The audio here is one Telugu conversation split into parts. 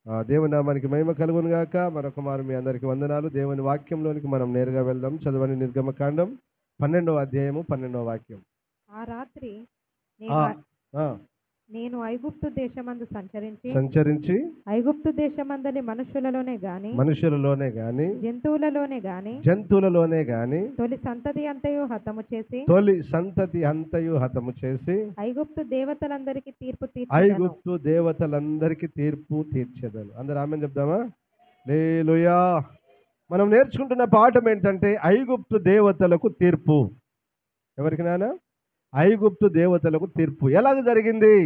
దేవుని నామానికి మహిమ కలుగును గాక. మరొక మారు మీ అందరికీ వందనాలు. దేవుని వాక్యంలోనికి మనం నేరుగా వెళ్దాం. చదవని నిర్గమకాండం 12వ అధ్యాయము 12వ వాక్యం. ఆ రాత్రి ఆ, ఆ, నేను ఐగుప్తు దేశమందు సంచరించి ఐగుప్తు దేశమందని మనుషులలోనే గాని మనుషులలోనే గాని జంతువులలోనే గాని తొలి సంతతి అంతయు హతము చేసి ఐగుప్తు దేవతలందరికీ తీర్పు తీర్చెదను. అందరూ ఆమేన్ చెప్దామా? హల్లెలూయా. మనం నేర్చుకుంటున్న పాఠం ఏంటంటే ఐగుప్తు దేవతలకు తీర్పు. ఎవరికి నాన్న? ఐగుప్తు దేవతలకు తీర్పు ఎలాగ జరిగింది?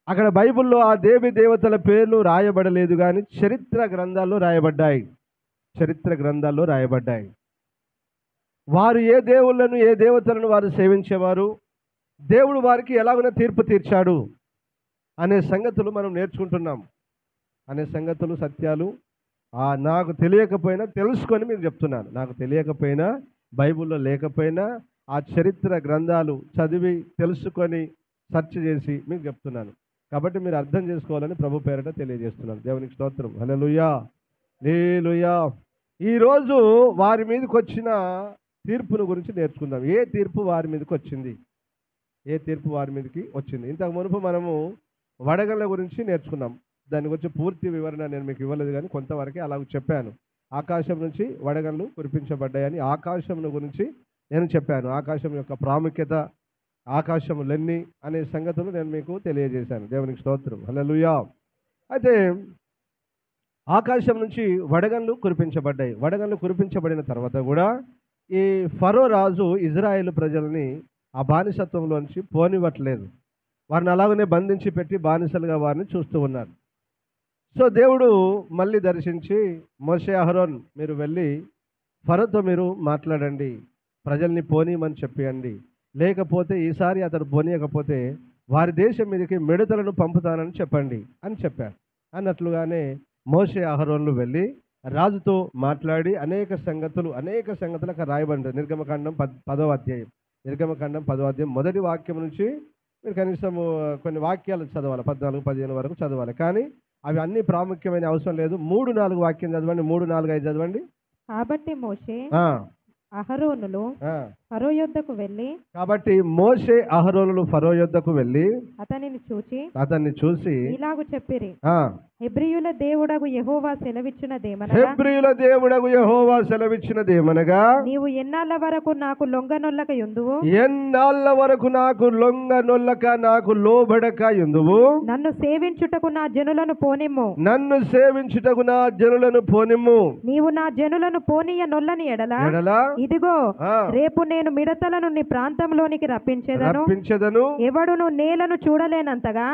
అక్కడ బైబిల్లో ఆ దేవి దేవతల పేర్లు రాయబడలేదు, కానీ చరిత్ర గ్రంథాల్లో రాయబడ్డాయి. వారు ఏ దేవుళ్ళను, ఏ దేవతలను వారు సేవించేవారు, దేవుడు వారికి ఎలాగైనా తీర్పు తీర్చాడు అనే సంగతులు మనం నేర్చుకుంటున్నాం. అనే సంగతులు, సత్యాలు నాకు తెలియకపోయినా తెలుసుకొని మీకు చెప్తున్నాను. నాకు తెలియకపోయినా, బైబిల్లో లేకపోయినా ఆ చరిత్ర గ్రంథాలు చదివి తెలుసుకొని సెర్చ్ చేసి మీకు చెప్తున్నాను. కాబట్టి మీరు అర్థం చేసుకోవాలని ప్రభు పేరట తెలియజేస్తున్నాను. దేవునికి స్తోత్రం. హల్లెలూయా, హల్లెలూయా. ఈరోజు వారి మీదకి వచ్చిన తీర్పును గురించి నేర్చుకుందాం. ఏ తీర్పు వారి మీదకి వచ్చింది? ఇంతకు మునుపు మనము వడగళ్ళ గురించి నేర్చుకున్నాం. దాని గురించి పూర్తి వివరణ నేను మీకు ఇవ్వలేదు, కానీ కొంతవరకే అలాగ చెప్పాను. ఆకాశం నుంచి వడగళ్ళు కురిపించబడ్డాయని ఆకాశం గురించి నేను చెప్పాను. ఆకాశం యొక్క ప్రాముఖ్యత, ఆకాశములెన్ని అనే సంగతులు నేను మీకు తెలియజేశాను. దేవునికి స్తోత్రం. హల్లెలూయా. అయితే ఆకాశం నుంచి వడగళ్ళు కురిపించబడ్డాయి. వడగళ్ళు కురిపించబడిన తర్వాత కూడా ఈ ఫరో రాజు ఇజ్రాయేలు ప్రజల్ని ఆ బానిసత్వంలోంచి పోనివ్వట్లేదు. వారిని అలాగనే బంధించి పెట్టి బానిసలుగా వారిని చూస్తూ ఉన్నారు. సో దేవుడు మళ్ళీ దర్శించి, మోషే, అహరోన్, మీరు వెళ్ళి ఫరోతో మీరు మాట్లాడండి, ప్రజల్ని పోనీయమని చెప్పండి, లేకపోతే ఈసారి అతడు పోనీయకపోతే వారి దేశం మీదకి మిడతలను పంపుతానని చెప్పండి అని చెప్పారు. అన్నట్లుగానే మోషే, అహరోన్లు వెళ్ళి రాజుతో మాట్లాడి అనేక సంగతులు అక్కడ రాయబడి నిర్గమకాండం 10వ అధ్యాయం. నిర్గమకాండం 10వ అధ్యాయం మొదటి వాక్యం నుంచి మీరు కనీసం కొన్ని వాక్యాలు చదవాలి, 14, 15 వరకు చదవాలి. కానీ అవి అన్ని ప్రాముఖ్యమైన అవసరం లేదు. 3, 4 వాక్యం చదవండి, 3, 4, 5 చదవండి. కాబట్టి మోషే అహరోనులు ఫరో యొద్దకు వెళ్ళి ఫరో యొద్దకు వెళ్ళి అతన్ని చూసి ఇలాగు చెప్పిరి, హెబ్రీయుల దేవుడగు యెహోవా సెలవిచ్చినదేమనగా నీవు ఎన్నాళ్ళ వరకు నాకు లొంగనొల్లక నాకు లోబడక యుందువు. నన్ను సేవించుటకు నా జనులను పోనిమ్ము. నీవు నా జనులను పోనీయ నొల్లని ఎడల ఇదిగో రేపు నేను మిడతలను నీ ప్రాంతంలోనికి రప్పించెదను. ఎవడును నేలను చూడలేనంతగా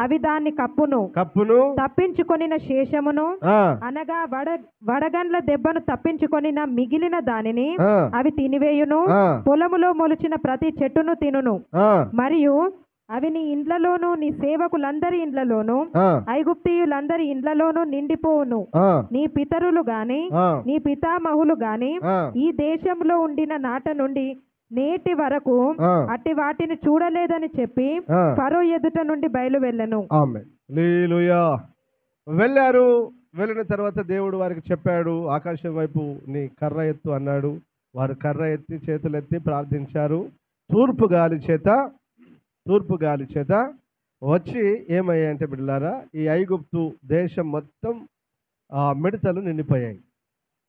అవి దాన్ని కప్పును. తప్పించుకొనిన శేషమును అనగా వడగండ్ల దెబ్బను తప్పించుకొనిన మిగిలిన దానిని అవి తినివేయును. పొలములో మొలిచిన ప్రతి చెట్టును తినును. మరియు అవి నీ ఇండ్లలోను, నీ సేవకులందరి ఇండ్లలోను, ఐగుప్తీయులందరి ఇండ్లలోను నిండిపోవును. నీ పితరులు గాని నీ పితామహులు గాని ఈ దేశంలో ఉండిన నాట నుండి నేటి వరకు అట్టి వాటిని చూడలేదని చెప్పి ఫరో ఎదుట నుండి బయలు వెళ్ళను. వెళ్ళారు. వెళ్ళిన తర్వాత దేవుడు వారికి చెప్పాడు, ఆకాశం వైపు నీ కర్ర ఎత్తు అన్నాడు. వారు కర్ర ఎత్తి చేతులెత్తి ప్రార్థించారు. తూర్పు గాలి చేత వచ్చి ఏమయ్యాయంటే బిడ్డలారా, ఈ ఐగుప్తు దేశం మొత్తం మిడతలు నిండిపోయాయి.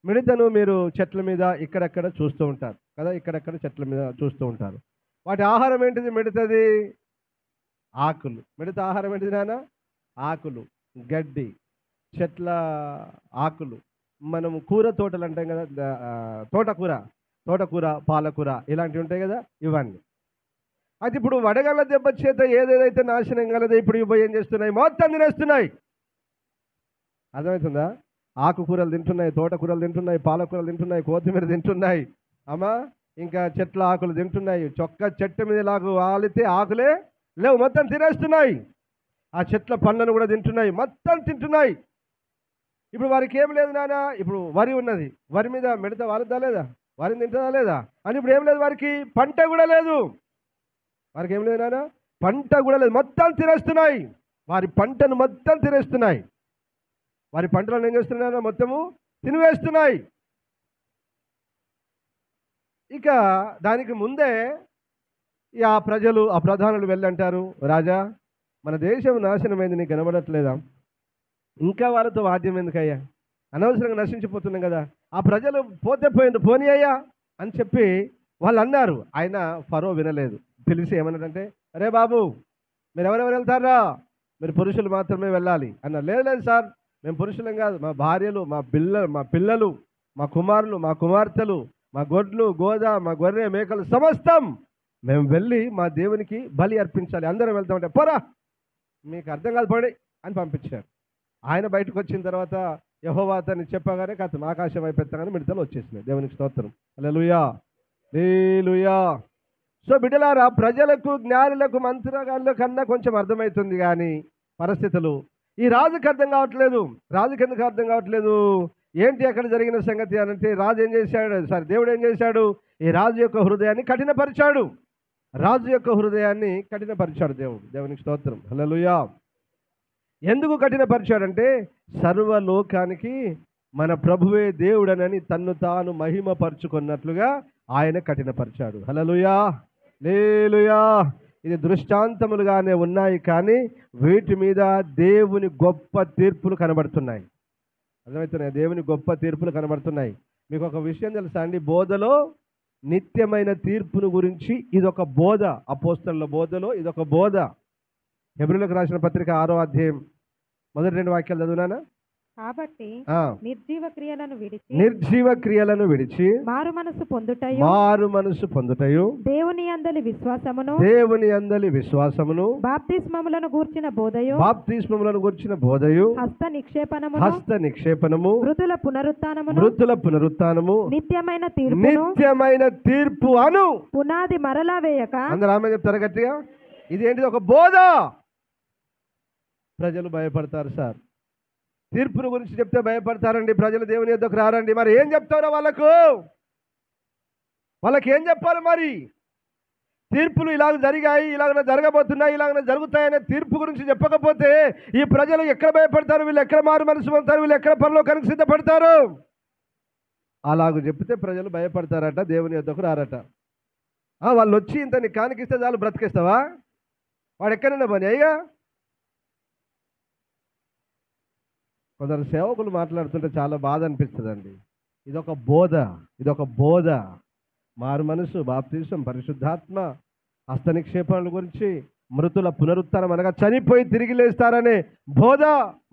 మిడతను మీరు చెట్ల మీద ఇక్కడెక్కడ చూస్తూ ఉంటారు కదా, ఇక్కడెక్కడ చెట్ల మీద చూస్తూ ఉంటారు. వాటి ఆహారం ఏంటిది? మిడతది ఆకులు. మిడత ఆహారం ఏంటిది నాన్న? ఆకులు, గడ్డి, చెట్ల ఆకులు. మనము కూర తోటలు అంటాం కదా, తోటకూర, పాలకూర ఇలాంటివి ఉంటాయి కదా, ఇవన్నీ. అయితే ఇప్పుడు వడగళ్ళ దెబ్బ చేత ఏదేదైతే నాశనం కలదో ఇప్పుడు ఇవి ఏం చేస్తున్నాయి? మొత్తం తినేస్తున్నాయి. అర్థమవుతుందా? ఆకుకూరలు తింటున్నాయి, తోటకూరలు తింటున్నాయి, పాలకూరలు తింటున్నాయి, కొత్తిమీర తింటున్నాయి, అమ్మా ఇంకా చెట్ల ఆకులు తింటున్నాయి. చెట్టు మీద లాగు ఆలితే ఆకులే లేవు, మొత్తం తినేస్తున్నాయి. ఆ చెట్ల పండ్లను కూడా తింటున్నాయి, మొత్తం తింటున్నాయి. ఇప్పుడు వారికి ఏం లేదు నాన్న. ఇప్పుడు వరి ఉన్నది, వరి మీద మిడత వాలుద్దా లేదా, వరిని తింటుందా లేదా అని ఇప్పుడు ఏం లేదు, వారికి పంట కూడా లేదు. వారికి ఏం లేదు నాన్న, పంట కూడా లేదు, మొత్తం తినేస్తున్నాయి. వారి పంటను మొత్తం తినేస్తున్నాయి. వారి పంటలను ఏం చేస్తున్నాయో మొత్తము తినివేస్తున్నాయి. ఇక దానికి ముందే ఆ ప్రజలు, ఆ ప్రధానులు వెళ్ళంటారు, రాజా మన దేశం నాశనమైంది, నీకు కనబడట్లేదా? ఇంకా వాళ్ళతో వాద్యం ఎందుకయ్యా, అనవసరంగా నశించిపోతున్నాం కదా, ఆ ప్రజలు పోతే పోయింది పోనీ అయ్యా అని చెప్పి వాళ్ళు అన్నారు. ఆయన ఫరో వినలేదు. పిలిచి ఏమన్నాడంటే, అరే బాబు మీరు ఎవరెవరు వెళ్తారా, మీరు పురుషులు మాత్రమే వెళ్ళాలి అన్నారు. లేదు సార్, మేము పురుషులం కాదు, మా భార్యలు, మా పిల్లలు, మా కుమారులు, మా కుమార్తెలు, మా గొడ్లు గోద, మా గొర్రె మేకలు సమస్తం మేము వెళ్ళి మా దేవునికి బలి అర్పించాలి, అందరం వెళ్తామంటే, పోరా మీకు అర్థం కాదు పడి అని పంపించారు. ఆయన బయటకు వచ్చిన తర్వాత యెహోవా అతన్ని చెప్పగానే కథం ఆకాశం అయిపోతాగానే మిడతలు వచ్చేసినాయి. దేవునికి స్తోత్రం, హల్లెలూయా, హల్లెలూయా. సో బిడ్డలారా, ప్రజలకు, జ్ఞానులకు, మంత్రగాళ్ళ కన్నా కొంచెం అర్థమవుతుంది కానీ పరిస్థితులు ఈ రాజుకి అర్థం కావట్లేదు. రాజుకి ఎందుకు అర్థం కావట్లేదు? ఏంటి అక్కడ జరిగిన సంగతి అని అంటే, రాజు ఏం చేశాడు, దేవుడు ఏం చేశాడు, ఈ రాజు యొక్క హృదయాన్ని కఠినపరిచాడు. రాజు యొక్క హృదయాన్ని కఠినపరిచాడు దేవుడు. దేవునికి స్తోత్రం, హల్లెలూయా. ఎందుకు కఠినపరిచాడంటే, సర్వలోకానికి మన ప్రభువే దేవుడనని తన్ను తాను మహిమపరుచుకున్నట్లుగా ఆయన కఠినపరిచాడు. హల్లెలూయా, హల్లెలూయా. ఇది దృష్టాంతములుగానే ఉన్నాయి కానీ వీటి మీద దేవుని గొప్ప తీర్పులు కనబడుతున్నాయి. అర్థమవుతున్నాయి? దేవుని గొప్ప తీర్పులు కనబడుతున్నాయి. మీకు ఒక విషయం తెలుసా అండి, బోధలో నిత్యమైన తీర్పును గురించి ఇదొక బోధ. అపోస్తలుల బోధలో ఇదొక బోధ. హెబ్రీయులకు రాసిన పత్రిక 6వ అధ్యాయం మొదటి 2 వాక్యాలు చదువునానా? కాబట్టి నిర్జీవ క్రియలను విడిచి మారు మనసు పొందుటయు దేవుని అందలి విశ్వాసమును బాప్తిస్మములను గూర్చిన బోధయు హస్త నిక్షేపణము మృతుల పునరుత్థానము నిత్యమైన తీర్పు అను పునాది మరలా వేయక. అందరూ ఆమె చెప్తారు గట్టిగా. ఇదేంటిది? ఒక బోధ. ప్రజలు భయపడతారు సార్, తీర్పును గురించి చెప్తే భయపడతారండి, ప్రజలు దేవుని యొద్దకు రారండి. మరి ఏం చెప్తారో వాళ్ళకి ఏం చెప్పాలి? మరి తీర్పులు ఇలాగ జరిగాయి, ఇలాగ జరగబోతున్నాయి, ఇలాగ జరుగుతాయనే తీర్పు గురించి చెప్పకపోతే ఈ ప్రజలు ఎక్కడ భయపడతారు, వీళ్ళు ఎక్కడ మారు మనసు పొందుతారు, వీళ్ళు ఎక్కడ పరలోకానికి సిద్ధపడతారు? అలాగ చెప్తే ప్రజలు భయపడతారట, దేవుని యొద్దకు రారట. వాళ్ళు వచ్చి ఇంత నీ కానికిస్తే చాలు బ్రతికేస్తావా? వాడు ఎక్కడైనా పని అయ్యా. కొందరు సేవకులు మాట్లాడుతుంటే చాలా బాధ అనిపిస్తుందండి. ఇదొక బోధ. మారు మనసు, బాప్తిసం, పరిశుద్ధాత్మ, హస్త నిక్షేపణల గురించి, మృతుల పునరుత్థానం అనగా చనిపోయి తిరిగి లేస్తారనే బోధ,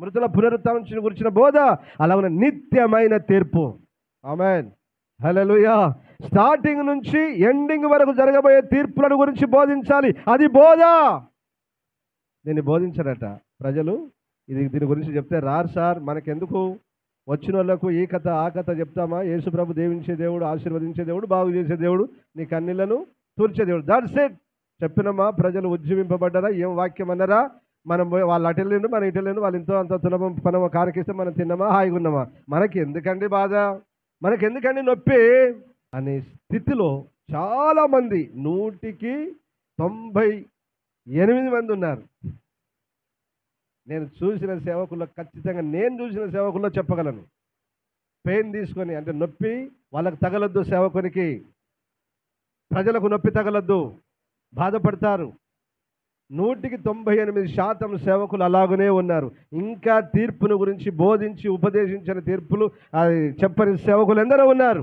మృతుల పునరుత్థానం గురించిన బోధ, అలాగే నిత్యమైన తీర్పు. ఆమేన్, హల్లెలూయా. స్టార్టింగ్ నుంచి ఎండింగ్ వరకు జరగబోయే తీర్పులను గురించి బోధించాలి, అది బోధ. దీన్ని బోధించారట ప్రజలు. దీని గురించి చెప్తే రారు సార్, మనకెందుకు, వచ్చిన వాళ్ళకు ఈ కథ ఆ కథ చెప్తామా? యేసు ప్రభు దీవించే దేవుడు, ఆశీర్వదించే దేవుడు, బాగు చేసే దేవుడు, నీ కన్నీళ్లను తూర్చే దేవుడు. That's it. చెప్పినమా? ప్రజలు ఉజ్జీవింపబడ్డారా? ఏం వాక్యం అన్నారా? మనం వాళ్ళు అటు వెళ్ళిండు, మనం ఇటు వెళ్ళిండు, వాళ్ళు ఇంతో అంత తులభం పనమ కారకిస్తే మనం తిన్నామా, హాయిగా ఉన్నామా? మనకి ఎందుకండి బాధ, మనకి ఎందుకండి నొప్పి అనే స్థితిలో చాలామంది 100కి 98 మంది ఉన్నారు. నేను చూసిన సేవకుల్లో, ఖచ్చితంగా నేను చూసిన సేవకుల్లో చెప్పగలను, పెయిన్ తీసుకొని, అంటే నొప్పి వాళ్ళకు తగలొద్దు, సేవకునికి ప్రజలకు నొప్పి తగలొద్దు, బాధపడతారు. 100కి 98% సేవకులు అలాగనే ఉన్నారు. ఇంకా తీర్పును గురించి బోధించి ఉపదేశించిన తీర్పులు చెప్పని సేవకులు ఎందరో ఉన్నారు.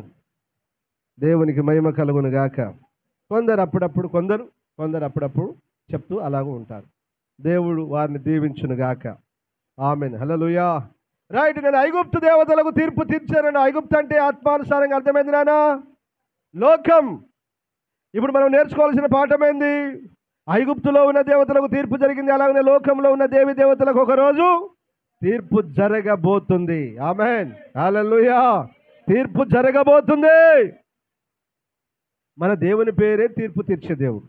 దేవునికి మహిమ కలుగును గాక. కొందరు అప్పుడప్పుడు చెప్తూ అలాగూ ఉంటారు. దేవుడు వారిని దీవించును గాక. ఆమేన్, హల్లెలూయా. రైట్. నేను ఐగుప్తు దేవతలకు తీర్పు తీర్చాను. ఐగుప్తు అంటే ఆత్మానుసారంగా అర్థమైంది నాన్న, లోకం. ఇప్పుడు మనం నేర్చుకోవాల్సిన పాఠం ఏంది? ఐగుప్తులో ఉన్న దేవతలకు తీర్పు జరిగింది, అలాగనే లోకంలో ఉన్న దేవి దేవతలకు ఒకరోజు తీర్పు జరగబోతుంది. ఆమేన్, హల్లెలూయా. తీర్పు జరగబోతుంది. మన దేవుని పేరే తీర్పు తీర్చే దేవుడు.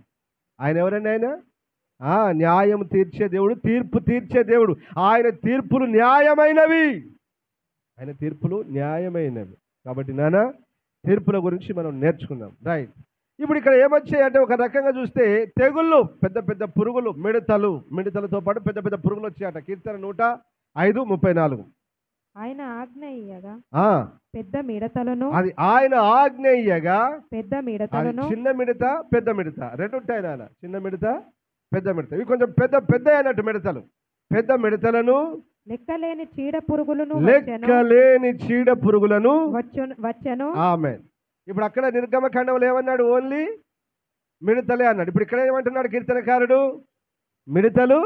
ఆయన ఎవరండి? ఆయన న్యాయం తీర్చే దేవుడు, తీర్పు తీర్చే దేవుడు. ఆయన తీర్పులు న్యాయమైనవి. కాబట్టి నాన్న, తీర్పుల గురించి మనం నేర్చుకుందాం. రైట్. ఇప్పుడు ఇక్కడ ఏమొచ్చాయి అంటే, ఒక రకంగా చూస్తే తెగుళ్ళు, పెద్ద పెద్ద పురుగులు, మిడతలతో పాటు పెద్ద పెద్ద పురుగులు వచ్చాయట. కీర్తన 105:34. ఆయన ఆజ్ఞ ఇయ్యగా ఆ, పెద్ద మిడతలను, అది ఆయన ఆజ్ఞ ఇయ్యగా పెద్ద అది మిడతలను, చిన్న మిడత పెద్ద మిడత రెండు ఉంటాయి నాన్న. చిన్న మిడత పెద్ద మిడత, ఇవి కొంచెం పెద్ద పెద్ద అయినట్టు మిడతలు. పెద్ద మిడతలను, లెక్కలేని చీడ పురుగులను లెక్కలేని చీడ పురుగులను వచ్చెను. ఆమేన్. ఇప్పుడు అక్కడ నిర్గమకాండంలో ఏమన్నాడు? ఓన్లీ మిడతలే అన్నాడు. ఇప్పుడు ఇక్కడ ఏమంటున్నాడు కీర్తనకారుడు? మిడతలు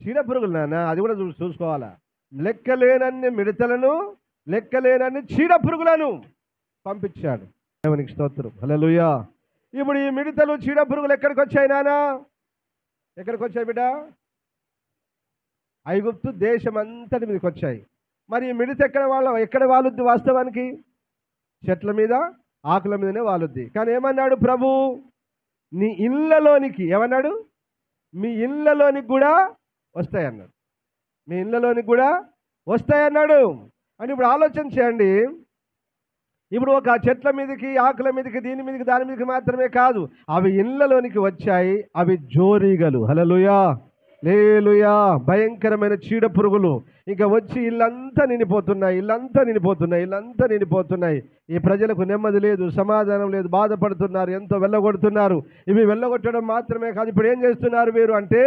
చీడ పురుగులు నాన్న, అది కూడా చూసుకోవాలా. లెక్కలేనన్ని మిడతలను, లెక్కలేనన్ని చీడ పురుగులను పంపించాడు. దేవునికి స్తోత్రం, హల్లెలూయా. ఇప్పుడు ఈ మిడతలు చీడ పురుగులు ఎక్కడికి వచ్చాయి నాన్న? ఎక్కడికి వచ్చాయి బిడ్డ? ఐగుప్తు దేశం అంతటి మీదకి వచ్చాయి. మరి ఈ మిడత ఎక్కడ వాలుద్ది? వాస్తవానికి చెట్ల మీద, ఆకుల మీదనే వాలుద్ది. కానీ ఏమన్నాడు ప్రభు? నీ ఇళ్ళలోనికి, ఏమన్నాడు? మీ ఇళ్ళలోనికి కూడా వస్తాయన్నాడు. మీ ఇళ్ళలోనికి కూడా వస్తాయన్నాడు. అని ఇప్పుడు ఆలోచన చేయండి. ఇప్పుడు ఒక చెట్ల మీదకి, ఆకుల మీదకి, దీని మీదకి, దాని మీదకి మాత్రమే కాదు, అవి ఇళ్ళలోనికి వచ్చాయి. అవి జోరీగలు, హల్లెలూయా, లేలుయా, భయంకరమైన చీడ పురుగులు ఇంకా వచ్చి ఇల్లంతా నిండిపోతున్నాయి, ఇల్లంతా నిండిపోతున్నాయి, ఇల్లంతా నిండిపోతున్నాయి. ఈ ప్రజలకు నెమ్మది లేదు, సమాధానం లేదు, బాధపడుతున్నారు, ఎంతో వెళ్ళగొడుతున్నారు. ఇవి వెళ్ళగొట్టడం మాత్రమే కాదు, ఇప్పుడు ఏం చేస్తున్నారు వీరు అంటే,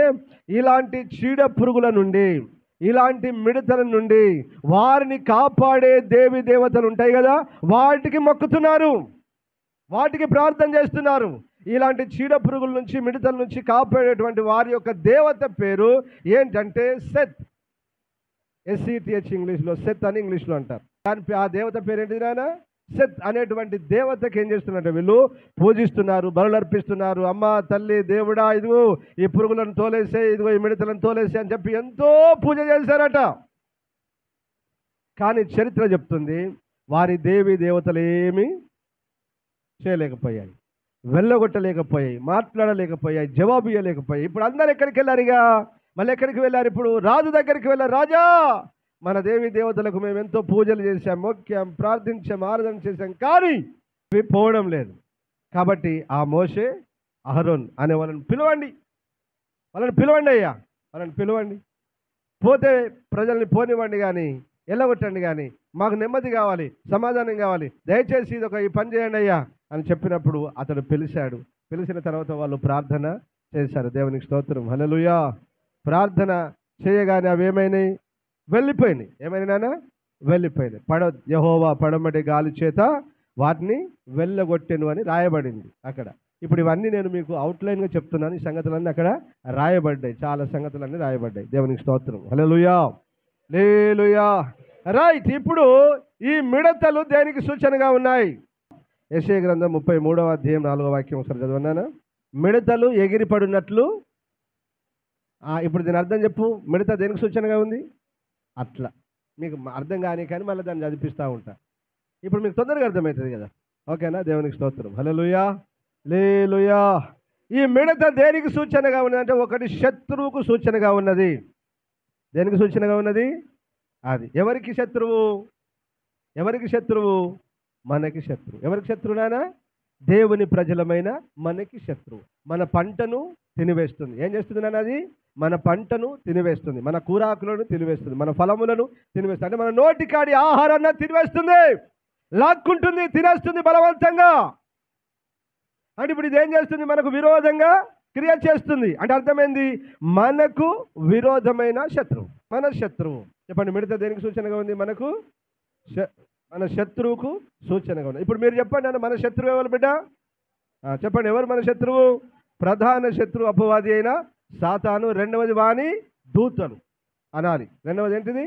ఇలాంటి చీడ పురుగుల నుండి, ఇలాంటి మిడతల నుండి వారిని కాపాడే దేవి దేవతలు ఉంటాయి కదా, వాటికి మొక్కుతున్నారు, వాటికి ప్రార్థన చేస్తున్నారు. ఇలాంటి చీడ పురుగుల నుంచి, మిడతల నుంచి కాపాడేటువంటి వారి యొక్క దేవత పేరు ఏంటంటే సెత్. SETH ఇంగ్లీష్లో, సెత్ అని ఇంగ్లీష్లో అంటారు. దాని ఆ దేవత పేరు ఏంటిది నాయన? సెత్ అనేటువంటి దేవతకి ఏం చేస్తున్నారంటే వీళ్ళు పూజిస్తున్నారు, బలులు అర్పిస్తున్నారు. అమ్మ, తల్లి, దేవుడా, ఇదిగో ఈ పురుగులను తోలేసే, ఇదిగో ఈ మిడతలను తోలేసే అని చెప్పి ఎంతో పూజ చేశారట. కానీ చరిత్ర చెప్తుంది, వారి దేవి దేవతలు ఏమీ చేయలేకపోయాయి, వెళ్ళగొట్టలేకపోయాయి, మాట్లాడలేకపోయాయి, జవాబు ఇవ్వలేకపోయాయి. ఇప్పుడు అందరు ఎక్కడికి వెళ్ళారు? ఇక మళ్ళీ ఎక్కడికి వెళ్ళారు? ఇప్పుడు రాజు దగ్గరికి వెళ్ళారు. రాజా, మన దేవి దేవతలకు మేము ఎంతో పూజలు చేశాం, మొక్కాం, ప్రార్థించాం, ఆరాధన చేశాం, కానీ ఇవి పోవడం లేదు. కాబట్టి ఆ మోషే, అహరోన్ అనే వాళ్ళని పిలవండి, వాళ్ళని పిలవండి అయ్యా, వాళ్ళని పిలవండి, పోతే ప్రజల్ని పోనివ్వండి, కానీ వెళ్ళగొట్టండి, కానీ మాకు నెమ్మది కావాలి, సమాధానం కావాలి, దయచేసి ఇది ఈ పని చేయండి అయ్యా అని చెప్పినప్పుడు అతడు పిలిచాడు. పిలిచిన తర్వాత వాళ్ళు ప్రార్థన చేశారు. దేవునికి స్తోత్రం, హల్లెలూయా. ప్రార్థన చేయగానే అవి ఏమైనాయి? వెళ్ళిపోయినాయి. ఏమైనా? వెళ్ళిపోయినాయి. యెహోవా పడమటి గాలి చేత వాటిని వెళ్ళగొట్టెను అని రాయబడింది అక్కడ. ఇప్పుడు ఇవన్నీ నేను మీకు అవుట్లైన్గా చెప్తున్నాను. ఈ సంగతులన్నీ అక్కడ రాయబడ్డాయి, చాలా సంగతులన్నీ రాయబడ్డాయి. దేవునికి స్తోత్రం, హల్లెలూయా, లేలుయా. రైట్. ఇప్పుడు ఈ మిడతలు దేనికి సూచనగా ఉన్నాయి? యెషయా గ్రంథం 33వ అధ్యాయం 4వ వాక్యం ఒకసారి చదవన్నానా? మిడతలు ఎగిరిపడినట్లు. ఇప్పుడు దీని అర్థం చెప్పు. మిడత దేనికి సూచనగా ఉంది? అట్లా మీకు అర్థం కానీ మళ్ళీ దాన్ని చదివిస్తూ ఉంటా. ఇప్పుడు మీకు తొందరగా అర్థమవుతుంది కదా, ఓకేనా? దేవునికి స్తోత్రం, హల్లెలూయా, లేలుయా. ఈ మిడత దేనికి సూచనగా ఉన్నది అంటే, ఒకటి శత్రువుకు సూచనగా ఉన్నది. దేనికి సూచనగా ఉన్నది? అది ఎవరికి శత్రువు? ఎవరికి శత్రువు? మనకి శత్రువు. ఎవరికి శత్రువు నానా? దేవుని ప్రజలమైన మనకి శత్రువు. మన పంటను తినివేస్తుంది. ఏం చేస్తుంది నాన్న? అది మన పంటను తినివేస్తుంది, మన కూరాకులను తినివేస్తుంది, మన ఫలములను తినివేస్తుంది. అంటే మన నోటికాడి ఆహారాన్ని తినివేస్తుంది, లాక్కుంటుంది, తినేస్తుంది బలవంతంగా. అంటే ఇప్పుడు ఇది ఏం చేస్తుంది? మనకు విరోధంగా క్రియ చేస్తుంది. అంటే అర్థమైంది, మనకు విరోధమైన శత్రువు, మన శత్రువు. చెప్పండి, మిడత దేనికి సూచనగా ఉంది? మనకు, మన శత్రువుకు సూచనగా ఉంది. ఇప్పుడు మీరు చెప్పండి అన్న, మన శత్రువు ఎవరు బిడ్డ? చెప్పండి, ఎవరు మన శత్రువు? ప్రధాన శత్రువు అపవాది అయిన సాతాను. రెండవది వాని దూతలు అనాలి. రెండవది ఏంటిది?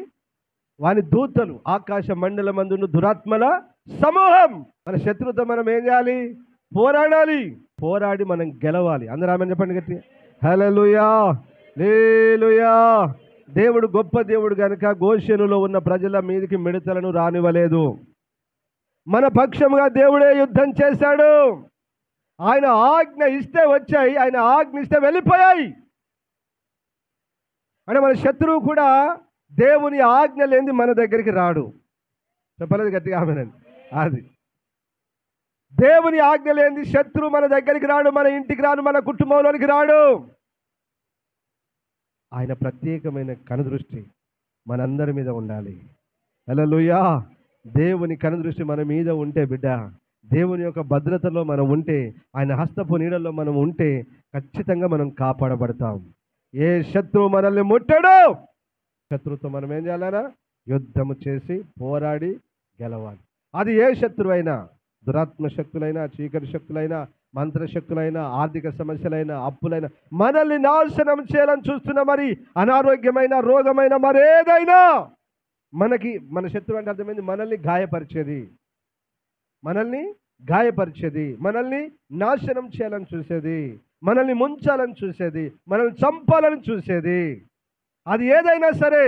వాని దూతలు, ఆకాశ మండల మందును దురాత్మల సమూహం. మన శత్రువుతో మనం ఏం చేయాలి? పోరాడాలి. పోరాడి మనం గెలవాలి. అందరూ ఆమెను చెప్పండి గట్టి, హల్లెలూయా, లేలుయా. దేవుడు గొప్ప దేవుడు కనుక గోషెనులో ఉన్న ప్రజల మీదకి మిడతలను రానివ్వలేదు. మన పక్షముగా దేవుడే యుద్ధం చేశాడు. ఆయన ఆజ్ఞ ఇస్తే వచ్చాయి, ఆయన ఆజ్ఞ ఇస్తే వెళ్ళిపోయాయి. అంటే మన శత్రువు కూడా దేవుని ఆజ్ఞ లేనిది మన దగ్గరికి రాడు. చెప్పలేదు గట్టిగా ఆమెనండి. అది దేవుని ఆజ్ఞ లేనిది శత్రువు మన దగ్గరికి రాడు, మన ఇంటికి రాడు, మన కుటుంబంలోనికి రాడు. ఆయన ప్రత్యేకమైన కనుదృష్టి, మనందరి మీద ఉండాలి. హల్లెలూయా. దేవుని కనుదృష్టి మన మీద ఉంటే బిడ్డ, దేవుని యొక్క భద్రతలో మనం ఉంటే, ఆయన హస్తపు నీడల్లో మనం ఉంటే ఖచ్చితంగా మనం కాపాడబడతాం. ఏ శత్రువు మనల్ని ముట్టడు. శత్రువుతో మనం ఏం చేయాలన్నా? యుద్ధము చేసి పోరాడి గెలవాలి. అది ఏ శత్రువైనా, దురాత్మ శక్తులైనా, చీకటి శక్తులైనా, మంత్రశక్తులైనా, ఆర్థిక సమస్యలైనా, అప్పులైనా, మనల్ని నాశనం చేయాలని చూస్తున్న మరి అనారోగ్యమైన, రోగమైన, మరేదైనా మన శత్రువు అంటే అర్థమైంది, మనల్ని గాయపరిచేది, మనల్ని నాశనం చేయాలని చూసేది, మనల్ని ముంచాలని చూసేది, మనల్ని చంపాలని చూసేది, అది ఏదైనా సరే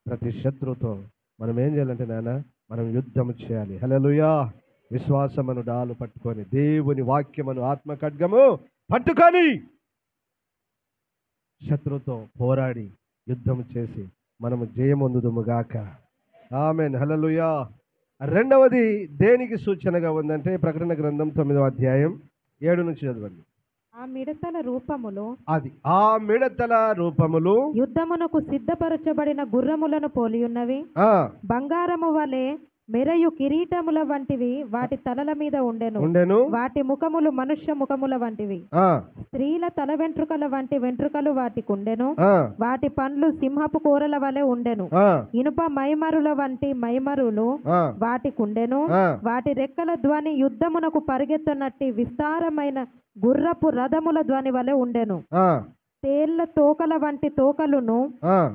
ప్రతి శత్రువుతో మనం ఏం చేయాలంటే నాన్న, మనం యుద్ధం చేయాలి. హల్లెలూయా. విశ్వాసమును డాలు పట్టుకొని, దేవుని వాక్యమును ఆత్మ ఖడ్గము పట్టుకొని శత్రువుతో పోరాడి యుద్ధం చేసి మనము జయమొందుదుముగాక. ఆమేన్. హల్లెలూయా. రెండవది దేనికి సూచనగా ఉందంటే, ప్రకటన గ్రంథం 9వ అధ్యాయం 7 నుంచి చదవండి. ఆ మిడతల రూపములు యుద్ధమునకు సిద్ధపరచబడిన గుర్రములను పోలియున్నవి. బంగారము వలె మెరయు కిరీటముల వంటివి వాటి తలల మీద ఉండెను. వాటి ముఖములు మనుష్య ముఖముల వంటివి. స్త్రీల తల వెంట్రుకల వంటి వెంట్రుకలు వాటికి ఉండెను. వాటి పండ్లు సింహపు కూరల వలె ఉండెను. ఇనుప మైమరుల వంటి మైమరులు వాటికి ఉండెను. వాటి రెక్కల ధ్వని యుద్ధమునకు పరిగెత్తునట్టి విస్తారమైన గుర్రపు రథముల ధ్వని వలె ఉండెను. తేళ్ల తోకల వంటి తోకలును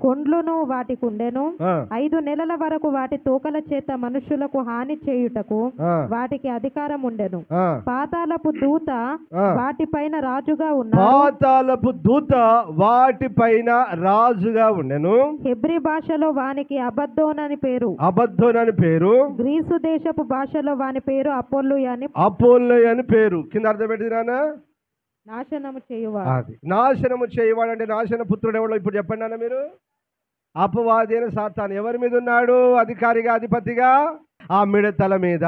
కొండ్లును వాటికి ఉండెను. 5 నెలల వరకు వాటి తోకల చేత మనుషులకు హాని చేయుటకు వాటికి అధికారం ఉండెను. పాతాళపు దూత వాటిపైన రాజుగా ఉండెను. హెబ్రీ భాషలో వానికి అబద్దోన్ అని పేరు. గ్రీసు దేశపు భాషలో వాని పేరు అపోల్లో అని పేరు. కింద అర్థం పెట్టినా? నాశనము చేయువాడు. అంటే నాశన పుత్రుడు ఎవడో ఇప్పుడు చెప్పండి అన్న మీరు. అపవాది అయిన సాతాను ఎవరి మీద ఉన్నాడు? అధికారిగా, అధిపతిగా ఆ మిడతల మీద.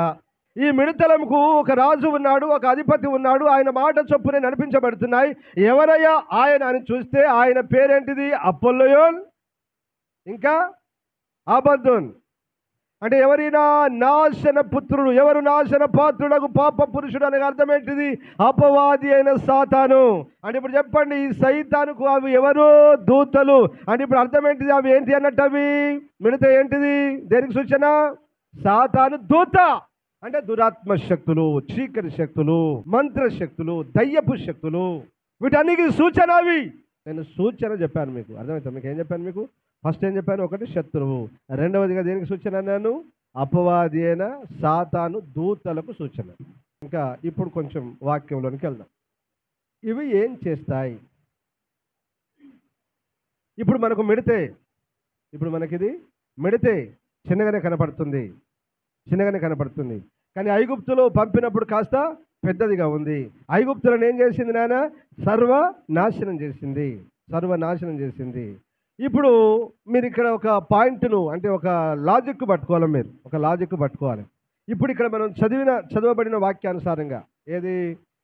ఈ మిడతలకు ఒక రాజు ఉన్నాడు, ఒక అధిపతి ఉన్నాడు. ఆయన మాట చొప్పునే నడిపించబడుతున్నాయి. ఎవరయ్యా ఆయన అని చూస్తే ఆయన పేరేంటిది? అపోల్లోయోన్, ఇంకా అబద్దోన్. అంటే ఎవరైనా నాశన పుత్రుడు, ఎవరు నాశన పాత్రుడకు పాప పురుషుడు అనే అర్థం ఏంటిది? అపవాది అయిన సాతాను. అంటే ఇప్పుడు చెప్పండి, ఈ సైతానుకు అవి ఎవరు? దూతలు. అంటే ఇప్పుడు అర్థం ఏంటిది? అవి ఏంటి అన్నట్టు? అవి మిడత ఏంటిది? దేనికి సూచన? సాతాను దూత. అంటే దురాత్మ శక్తులు, చీకటి శక్తులు, మంత్రశక్తులు, దయ్యపు శక్తులు, వీటన్నిటికీ సూచన అవి. నేను సూచన చెప్పాను మీకు, అర్థమవుతుంది మీకు. ఏం చెప్పాను మీకు? ఫస్ట్ ఏం చెప్పాను? ఒకటి శత్రువు. రెండవదిగా దేనికి సూచన అన్నాను? అపవాది అయిన సాతాను దూతలకు సూచన. ఇంకా ఇప్పుడు కొంచెం వాక్యంలోనికి వెళ్దాం. ఇవి ఏం చేస్తాయి? ఇప్పుడు మనకు మిడితే, ఇప్పుడు మనకిది మిడితే చిన్నగానే కనపడుతుంది. కానీ ఐగుప్తులో పంపినప్పుడు కాస్త పెద్దదిగా ఉంది. ఐగుప్తులను ఏం చేసింది నాయన? సర్వనాశనం చేసింది. ఇప్పుడు మీరు ఇక్కడ ఒక పాయింట్ను, అంటే ఒక లాజిక్ పట్టుకోవాలి. మీరు ఒక లాజిక్ పట్టుకోవాలి. ఇప్పుడు ఇక్కడ మనం చదవబడిన వాక్యానుసారంగా, ఏది?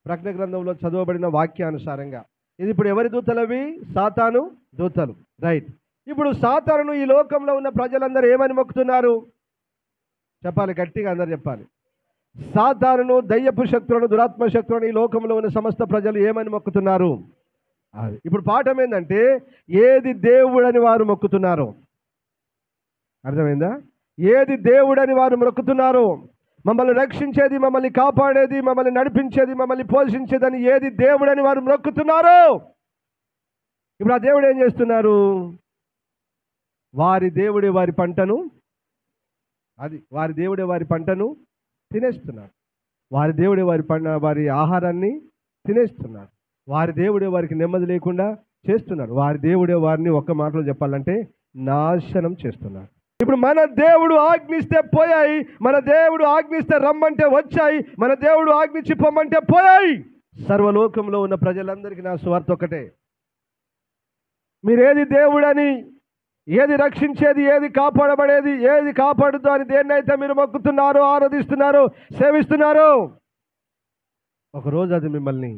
ప్రకటన గ్రంథంలో చదవబడిన వాక్యానుసారంగా ఇది ఇప్పుడు ఎవరి దూతలు? అవి సాతాను దూతలు. రైట్. ఇప్పుడు సాతానును ఈ లోకంలో ఉన్న ప్రజలందరూ ఏమని మొక్కుతున్నారు? చెప్పాలి, గట్టిగా అందరు చెప్పాలి. సాతానును, దయ్యపు శక్తులను, దురాత్మ శక్తులను ఈ లోకంలో ఉన్న సమస్త ప్రజలు ఏమని మొక్కుతున్నారు? అది ఇప్పుడు పాఠం ఏంటంటే, ఏది దేవుడని వారు మొక్కుతున్నారు? అర్థమైందా? ఏది దేవుడని వారు మొక్కుతున్నారు? మమ్మల్ని రక్షించేది, మమ్మల్ని కాపాడేది, మమ్మల్ని నడిపించేది, మమ్మల్ని పోషించేదని ఏది దేవుడని వారు మొక్కుతున్నారు? ఇప్పుడు ఆ దేవుడు ఏం చేస్తున్నారు? వారి దేవుడే వారి పంటను తినేస్తున్నారు. వారి దేవుడే వారి ఆహారాన్ని తినేస్తున్నారు. వారి దేవుడే వారికి నెమ్మది లేకుండా చేస్తున్నారు. వారి దేవుడే వారిని ఒక్క మాటలో చెప్పాలంటే నాశనం చేస్తున్నారు. ఇప్పుడు మన దేవుడు ఆజ్ఞిస్తే పోయాయి, మన దేవుడు ఆజ్ఞిస్తే రమ్మంటే వచ్చాయి, మన దేవుడు ఆజ్ఞించి పొమ్మంటే పోయాయి. సర్వలోకంలో ఉన్న ప్రజలందరికీ నా సువార్త ఒకటే. మీరేది దేవుడని, ఏది రక్షించేది, ఏది కాపాడబడేది, ఏది కాపాడుతో అని దేన్నైతే మీరు మొక్కుతున్నారో, ఆరాధిస్తున్నారో, సేవిస్తున్నారో, ఒకరోజు అది మిమ్మల్ని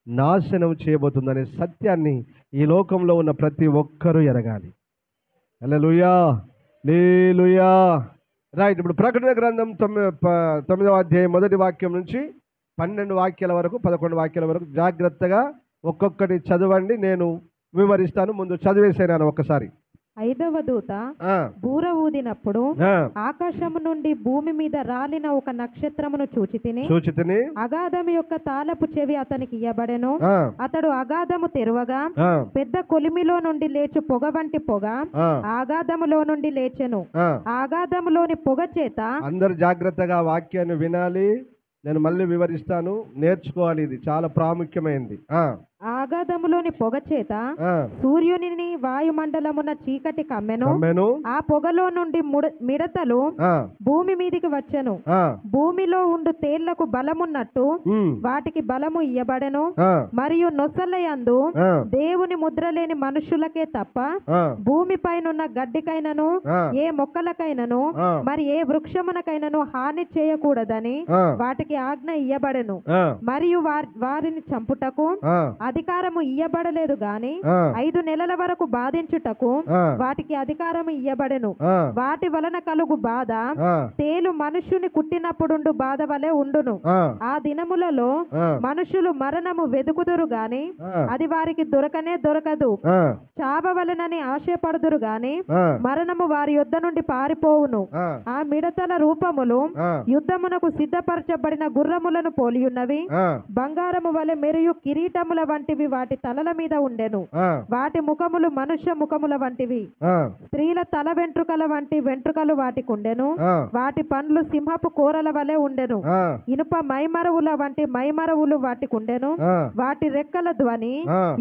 నాశనం చేయబోతుందనే సత్యాన్ని ఈ లోకంలో ఉన్న ప్రతి ఒక్కరూ ఎరగాలి. హల్లెలూయా, హల్లెలూయా. రైట్. ఇప్పుడు ప్రకటన గ్రంథం 9వ అధ్యాయం 1వ వాక్యం నుంచి 12 వాక్యాల వరకు 11 వాక్యాల వరకు జాగ్రత్తగా ఒక్కొక్కటి చదవండి. నేను వివరిస్తాను. ముందు చదివేసాను ఒక్కసారి. 5వ దూత బూర ఊదినప్పుడు ఆకాశము నుండి భూమి మీద రాలిన ఒక నక్షత్రమును చూచితిని. అగాధము యొక్క తాళపు చెవి అతనికి ఇయ్యబడెను. అతడు అగాధము తెరవగా పెద్ద కొలిమిలో నుండి లేచు పొగ వంటి పొగ అగాధములో నుండి లేచెను. అగాధములోని పొగ చేత అందరు జాగ్రత్తగా వాక్యాన్ని వినాలి. నేను మళ్ళీ వివరిస్తాను, నేర్చుకోవాలి. ఇది చాలా ప్రాముఖ్యమైనది. ఆగాధములోని పొగ చేత సూర్యుని వాయుమండలమున చీకటి కమ్మెను. ఆ పొగలో నుండి మిడతలు భూమి మీదికి వచ్చెను. భూమిలో ఉండు తేళ్లకు బలమున్నట్టు వాటికి బలము ఇయ్యబడెను. మరియు నొసలయందు దేవుని ముద్ర లేని మనుషులకే తప్ప భూమిపైనున్న గడ్డికైనను ఏ మొక్కలకైనను మరి ఏ వృక్షమునకైనను హాని చేయకూడదని వాటికి ఆజ్ఞ ఇయ్యబడెను. మరియు వారిని చంపుటకు అధికారము ఇయ్యబడలేదు గాని 5 నెలల వరకు బాధించుటకు వాటికి అధికారము ఇయ్యబడెను. వాటి వలన కలుగు బాధ తేలు మనుష్యుని కుట్టినప్పుడుండు బాధ వలె ఉండును. ఆ దినములలో మనుషులు మరణము వెదుకుదురు గాని అది వారికి దొరకనే దొరకదు. చావవలెనని ఆశపడుదురు గాని మరణము వారి యొద్ద నుండి పారిపోవును. ఆ మిడతల రూపములు యుద్ధమునకు సిద్ధపరచబడిన గుర్రములను పోలియున్నవి. బంగారము వలె మెరియు కిరీటముల వంటివి వాటి తలల మీద ఉండెను. వాటి ముఖములు మనుష్య ముఖముల వంటివి. స్త్రీల తల వెంట్రుకల వంటి వెంట్రుకలు వాటికి ఉండెను. వాటి పండ్లు సింహపు కూరల వలె ఉండెను. ఇనుప మైమరవుల వంటి మైమరవులు వాటికి ఉండెను. వాటి రెక్కల ధ్వని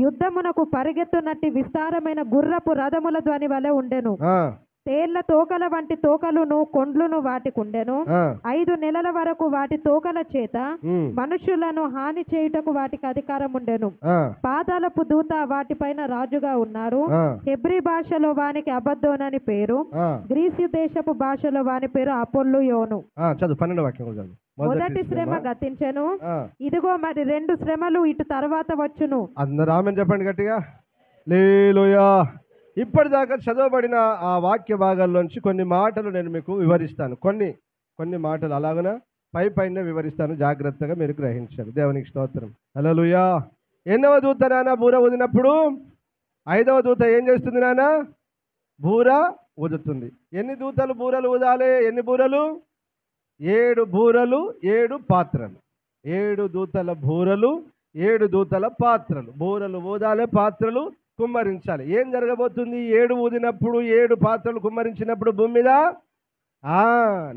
యుద్ధమునకు పరిగెత్తునట్టి విస్తారమైన గుర్రపు రథముల ధ్వని వలె ఉండెను. తేళ్ల తోకల వంటి తోకలును కొండ్లును వాటికి ఉండెను. 5 నెలల వరకు వాటి తోకల చేత మనుషులను హాని చేయుటకు వాటికి అధికారం ఉండెను. పాతాళపు దూత వాటిపైన రాజుగా ఉన్నాడు. హెబ్రీ భాషలో వానికి అబద్దోనని పేరు. గ్రీసు దేశపు భాషలో వాని పేరు అపోల్లుయోను. మొదటి శ్రమ గతించెను, ఇదిగో మరి 2 శ్రమలు ఇటు తర్వాత వచ్చును. అందరూ ఆమేన్ చెప్పండి గట్టిగా. హల్లెలూయా. ఇప్పటిదాకా చదవబడిన ఆ వాక్య భాగాల్లోంచి కొన్ని మాటలు నేను మీకు వివరిస్తాను. కొన్ని మాటలు అలాగన పైన వివరిస్తాను. జాగ్రత్తగా మీరు గ్రహించారు. దేవునికి స్తోత్రం. హల్లెలూయా. 8వ దూత నాన్న బూర ఊదినప్పుడు 5వ దూత ఏం చేస్తుంది నాన్న? బూర ఊదుతుంది. ఎన్ని దూతలు బూరలు ఊదాలి? ఎన్ని బూరలు? 7 బూరలు 7 పాత్రలు. 7 దూతల బూరలు 7 దూతల పాత్రలు. బూరలు ఊదాలి, పాత్రలు కుమ్మరించాలి. ఏం జరగబోతుంది? 7 ఊదినప్పుడు 7 పాత్రలు కుమ్మరించినప్పుడు భూమి మీద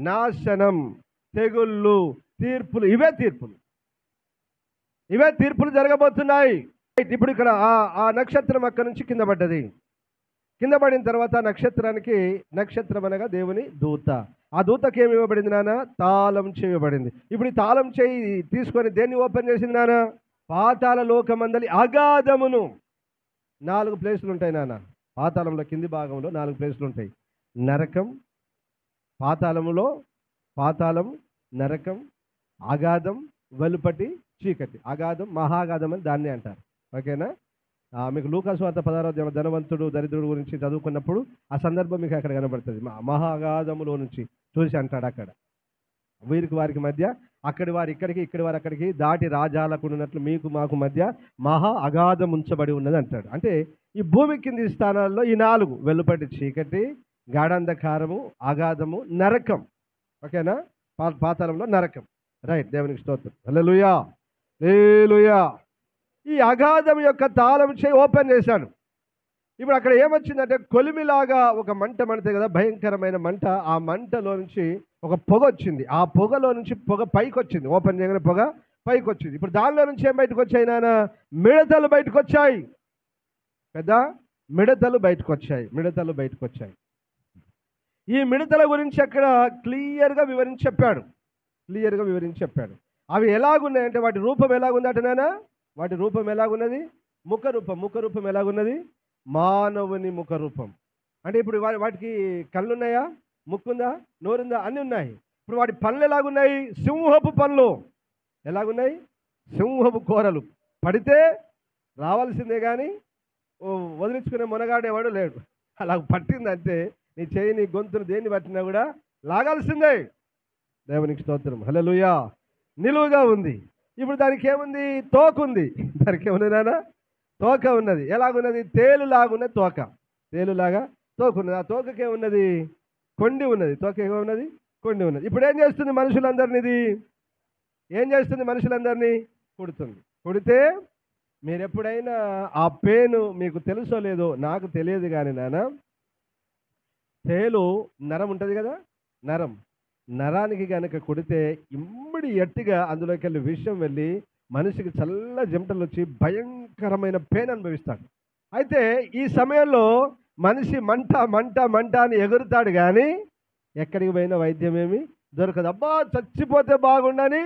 నాశనం, తెగుళ్ళు, తీర్పులు. ఇవే తీర్పులు జరగబోతున్నాయి. ఇప్పుడు ఇక్కడ ఆ నక్షత్రం అక్కడి నుంచి కింద పడ్డది. కింద పడిన తర్వాత నక్షత్రం అనగా దేవుని దూత. ఆ దూతకి ఏమి ఇవ్వబడింది నాన్న? తాళం చేయబడింది. ఇప్పుడు ఈ తాళం చేయి తీసుకొని దేన్ని ఓపెన్ చేసింది నాన్న? పాతాళ లోకమందలి అగాధమును. 4 ప్లేసులు ఉంటాయి నాన్న. పాతాళంలో కింది భాగంలో 4 ప్లేసులు ఉంటాయి. నరకం, పాతాళం, నరకం, అగాధం, వెలుపటి చీకటి. అగాధం, మహాగాధం అని దాన్ని అంటారు. ఓకేనా? మీకు లూకా సువార్త 16వ అధ్యాయం ధనవంతుడు దరిద్రుడు గురించి చదువుకున్నప్పుడు ఆ సందర్భం మీకు అక్కడ కనబడుతుంది. మహాగాధములో నుంచి చూసి అంటాడు. అక్కడ వీరికి వారికి మధ్య, అక్కడి వారు ఇక్కడికి, ఇక్కడి వారు అక్కడికి దాటి రాజాలకు ఉన్నట్లు మీకు మాకు మధ్య మహా అగాధం ఉంచబడి ఉన్నది అంటాడు. అంటే ఈ భూమి కింది స్థానాల్లో ఈ 4: వెలుపటి చీకటి, గాఢాంధకారము, అగాధము, నరకం. ఓకేనా? పాతాళంలో నరకం. రైట్. దేవునికి స్తోత్రం. హల్లెలూయా, హల్లెలూయా. ఈ అగాధం యొక్క తాళం చేయి ఓపెన్ చేశాడు. ఇప్పుడు అక్కడ ఏమొచ్చిందంటే కొలిమిలాగా ఒక మంట మండుతుంది కదా, భయంకరమైన మంట. ఆ మంటలో నుంచి ఒక పొగ వచ్చింది. ఆ పొగలో నుంచి పొగ పైకి వచ్చింది. ఓపెన్ చేయగానే పొగ పైకి వచ్చింది. ఇప్పుడు దానిలో నుంచి ఏం బయటకు వచ్చాయి నాన్న? మిడతలు బయటకు వచ్చాయి. పెద్ద మిడతలు బయటకు వచ్చాయి. ఈ మిడతల గురించి అక్కడ క్లియర్గా వివరించి చెప్పాడు. అవి ఎలాగున్నాయంటే వాటి రూపం ఎలాగుందట నాన్న? వాటి రూపం ఎలాగున్నది? ముఖ రూపం ఎలాగున్నది? మానవుని ముఖ రూపం. అంటే ఇప్పుడు వాటికి కళ్ళున్నాయా? ముక్కుందా? నోరుందా? అన్నీ ఉన్నాయి. ఇప్పుడు వాటి పళ్ళు ఎలాగున్నాయి? సింహపు పళ్ళు. ఎలాగున్నాయి? సింహపు కూరలు. పడితే రావాల్సిందే కానీ వదిలించుకునే మునగాడేవాడు లేడు. అలా పట్టిందంటే నీ చేయి నీ గొంతును దేన్ని పట్టినా కూడా లాగాల్సిందే. దేవునికి స్తోత్రం. హల్లెలూయా. నిలువుగా ఉంది. ఇప్పుడు దానికి ఏముంది? తోక ఉంది. దానికి ఏముంది నాన్న? తోక ఉన్నది. ఎలాగున్నది? తేలులాగున్నది తోక. తేలులాగా తోక ఉన్నది. ఆ తోకకి ఏమున్నది? కొండి ఉన్నది. తోక ఏమున్నది? కొండి ఉన్నది. ఇప్పుడు ఏం చేస్తుంది మనుషులందరినీ? ఇది ఏం చేస్తుంది మనుషులందరినీ? కుడుతుంది. కుడితే మీరు ఎప్పుడైనా ఆ పెయిన్ మీకు తెలుసో లేదో నాకు తెలియదు కానీ నాన్న, తేలు నరం ఉంటుంది కదా, నరానికి కనుక కుడితే ఇమ్మీడియట్గా అందులోకి వెళ్ళి విషం వెళ్ళి మనిషికి చల్ల చెమటలు వచ్చి భయంకరమైన పెయిన్ అనుభవిస్తాడు. అయితే ఈ సమయంలో మనిషి మంట మంట మంట అని ఎగురుతాడు కానీ ఎక్కడికి పోయినా వైద్యం ఏమి దొరకదు. అబ్బా చచ్చిపోతే బాగుండని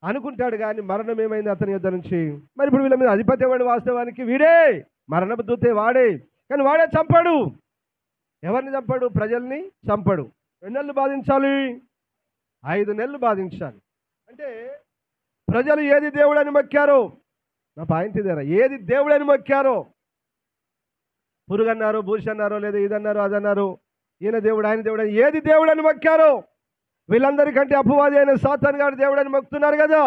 అనుకుంటాడు కానీ మరణం ఏమైంది అతని యొద్ద నుంచి? మరి ఇప్పుడు వీళ్ళ మీద అధిపతి వాడు, వాస్తవానికి వీడే మరణపు దూతే వాడే, కానీ వాడే చంపాడు. ఎవరిని చంపాడు? ప్రజల్ని చంపాడు. 2 నెలలు బాధించాలి, 5 నెలలు బాధించాలి. అంటే ప్రజలు ఏది దేవుడని మొక్కారో, నా పాయింట్ ఇదేరా, ఏది దేవుడని మొక్కారో, పురుగన్నారు, భూషన్నారు, లేదా ఇదన్నారు అదన్నారు, ఈయన దేవుడు ఆయన దేవుడు అని ఏది దేవుడని మొక్కారో, వీళ్ళందరికంటే అపవాది అయిన సాతాను గారు దేవుడని మొక్కుతున్నారు కదా.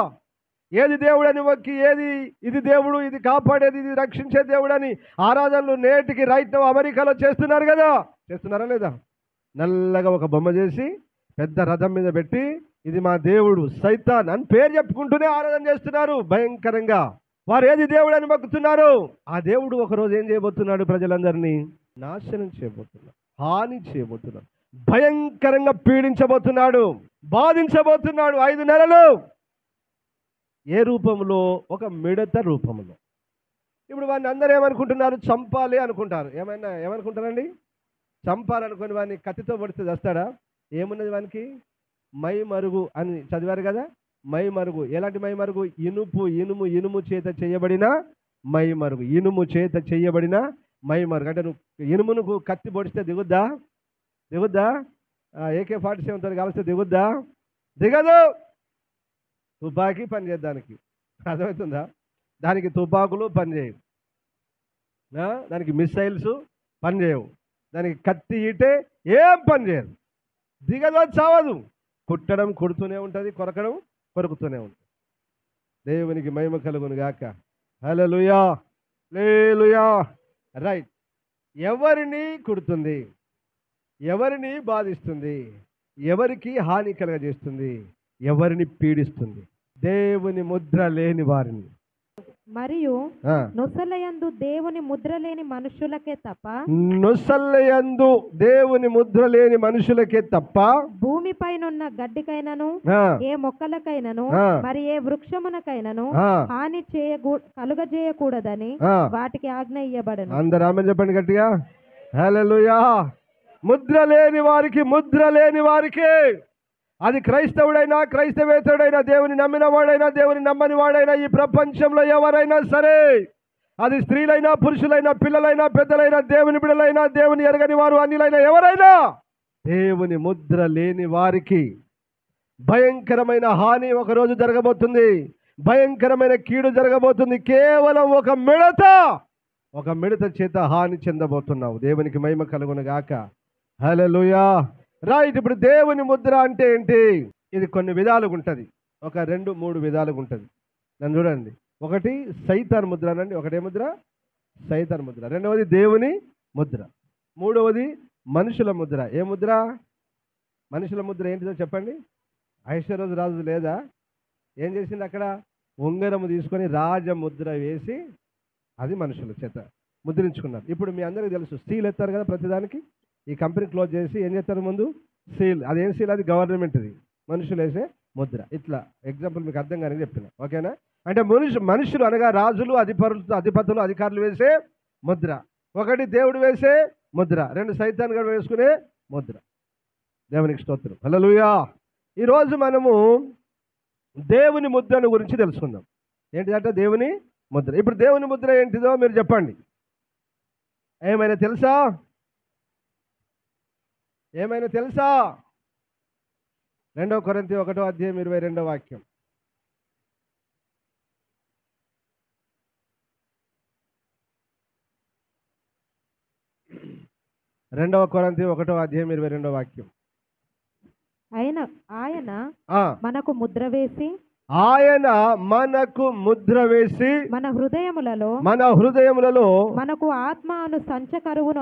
ఏది దేవుడని మొక్కి ఏది ఇది దేవుడు, ఇది కాపాడేది, ఇది రక్షించే దేవుడని ఆరాధనలు నేటికి రైట్ అమెరికాలో చేస్తున్నారు కదా. చేస్తున్నారా లేదా? నల్లగా ఒక బొమ్మ చేసి పెద్ద రథం మీద పెట్టి ఇది మా దేవుడు సైతాన్ అని పేరు చెప్పుకుంటూనే ఆరాధన చేస్తున్నారు భయంకరంగా. వారు ఏది దేవుడు అని మొక్కుతున్నారు. ఆ దేవుడు ఒకరోజు ఏం చేయబోతున్నాడు? ప్రజలందరినీ నాశనం చేయబోతున్నాడు, హాని చేయబోతున్నాడు, భయంకరంగా పీడించబోతున్నాడు, బాధించబోతున్నాడు 5 నెలలు. ఏ రూపంలో? ఒక మిడత రూపంలో. ఇప్పుడు వాడిని అందరూ ఏమనుకుంటున్నారు? చంపాలి అనుకుంటారు. ఏమనుకుంటారండి? చంపాలనుకుని వాడిని కత్తితో పడితే చేస్తాడా? ఏమున్నది వానికి? మై మరుగు అని చదివారు కదా. మై మరుగు. ఎలాంటి మై మరుగు? ఇనుము చేత చేయబడిన మై మరుగు. ఇనుము చేత చేయబడిన మై మరుగు. అంటే నువ్వు ఇనుమును కత్తి పొడిస్తే దిగుద్దా? AK-47 కావలిస్తే దిగుద్దా? దిగదు. తుపాకీ పని చేయడానికి, అర్థమవుతుందా? దానికి తుపాకులు పనిచేయవు, దానికి మిసైల్స్ పనిచేయవు, దానికి కత్తి ఈటే ఏం పని చేయదు. దిగదు, చావదు. కుట్టడం కుడుతూనే ఉంటుంది, కొరకడం కొరుకుతూనే ఉంటుంది. దేవునికి మహిమ కలుగును గాక. హల్లెలూయా, హల్లెలూయా. రైట్. ఎవరిని కుడుతుంది? ఎవరిని బాధిస్తుంది? ఎవరికి హాని కలగజేస్తుంది? ఎవరిని పీడిస్తుంది? దేవుని ముద్ర లేని వారిని. మరియు నొసలయందు దేవుని ముద్ర లేని మనుషులకే తప్ప, నొసలయందు దేవుని ముద్ర లేని మనుషులకే తప్ప, భూమిపైనున్న గడ్డికైనను ఏ మొక్కలకైనను మరి ఏ వృక్షమునకైనను హాని కలుగజేయకూడదని వాటికి ఆజ్ఞ ఇయ్యబడను. అందరూ ఆమేన్ చెప్పండి గట్టిగా. హల్లెలూయా. ముద్ర లేని వారికి అది క్రైస్తవుడైనా, క్రైస్తవేతరుడైనా, దేవుని నమ్మిన వాడైనా, దేవుని నమ్మని వాడైనా, ఈ ప్రపంచంలో ఎవరైనా సరే, అది స్త్రీలైనా, పురుషులైనా, పిల్లలైనా, పెద్దలైనా, దేవుని బిడ్డలైనా, దేవుని ఎరగని వారు, అన్యులైనా, ఎవరైనా దేవుని ముద్ర లేని వారికి భయంకరమైన హాని ఒకరోజు జరగబోతుంది. భయంకరమైన కీడు జరగబోతుంది. కేవలం ఒక మిడత చేత హాని చెందబోతున్నావు. దేవునికి మహిమ కలుగును గాక. హల్లెలూయా. రైట్. ఇప్పుడు దేవుని ముద్ర అంటే ఏంటి? ఇది కొన్ని విధాలుగా ఉంటుంది. ఒక 2-3 విధాలుగా ఉంటుంది. నన్ను చూడండి. ఒకటి సైతాన్ ముద్ర అనండి. ఒకటే ముద్ర సైతాన్ ముద్ర. రెండవది దేవుని ముద్ర. మూడవది మనుషుల ముద్ర. ఏ ముద్ర? మనుషుల ముద్ర ఏంటిదో చెప్పండి. ఐశ్వర్యరాజు రాజు లేదా? ఏం చేసింది అక్కడ? ఉంగరము తీసుకొని రాజముద్ర వేసి అది మనుషుల చేత ముద్రించుకున్నారు. ఇప్పుడు మీ అందరికీ తెలుసు, సీల్ ఎత్తారు కదా ప్రతిదానికి. ఈ కంపెనీ క్లోజ్ చేసి ఏం చేస్తారు ముందు? సీల్. అదేం సీల్? అది గవర్నమెంట్ది. మనుషులు వేసే ముద్ర. ఇట్లా ఎగ్జాంపుల్ మీకు అర్థం కానీ చెప్పిన, ఓకేనా? అంటే మనుషులు అనగా రాజులు, అధిపతులు, అధికారులు వేసే ముద్ర. ఒకటి దేవుడు వేసే ముద్ర, 2 సైతాన్ గారు వేసుకునే ముద్ర. దేవునికి స్తోత్రం. హల్లెలూయా. ఈరోజు మనము దేవుని ముద్రను గురించి తెలుసుకుందాం. ఏంటిదంటే దేవుని ముద్ర. ఇప్పుడు దేవుని ముద్ర ఏంటిదో మీరు చెప్పండి. ఏమైనా తెలుసా? 2 కొరింథీ 1:22 వాక్యం. 2 కొరింథీ 1:22 ఆయన మనకు ముద్ర వేసి మన హృదయములలో మనకు ఆత్మ సంచకరువును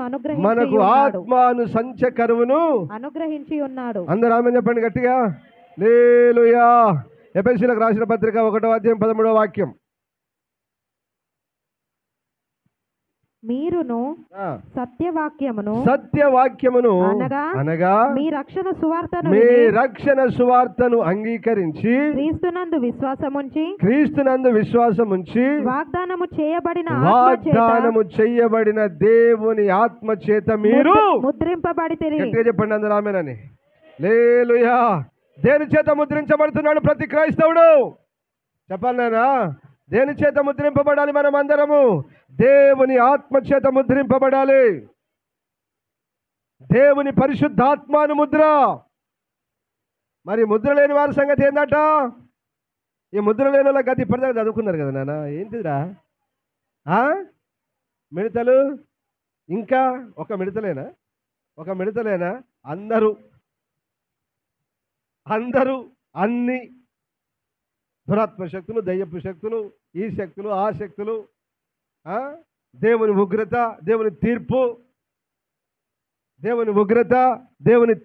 అనుగ్రహించి ఉన్నాడు. అందరూ ఆమేన్ చెప్పండి గట్టిగా. హల్లెలూయా. ఎఫెసీయులకు రాసిన పత్రిక 1:13 మీరును సత్యవాక్యమును అనగా మీ రక్షణ సువార్తను అంగీకరించి క్రీస్తునందు విశ్వాసముంచి వాగ్దానము చేయబడిన దేవుని ఆత్మ చేత మీరు ముద్రింపబడి గట్టిగా చెప్పండి అందరూ ఆమేనని. హల్లెలూయా. దేని చేత ముద్రించబడుతున్నాడు ప్రతి క్రైస్తవుడు? చెప్పాలి నాయనా. దేని చేత ముద్రింపబడాలి? మనం అందరము దేవుని ఆత్మ చేత ముద్రింపబడాలి. దేవుని పరిశుద్ధాత్మను ముద్ర. మరి ముద్ర లేని వారి సంగతి ఏందట? ఈ ముద్ర లేని వాళ్ళ గతి ఇప్పటిదాకా చదువుకున్నారు కదా నాన్న. ఏంటిదిరా మిడతలు? ఇంకా ఒక మిడతలేనా? అందరూ అన్ని దురాత్మ శక్తులు, దయ్యపు శక్తులు, ఈ శక్తులు, ఆ శక్తులు, దేవుని ఉగ్రత, దేవుని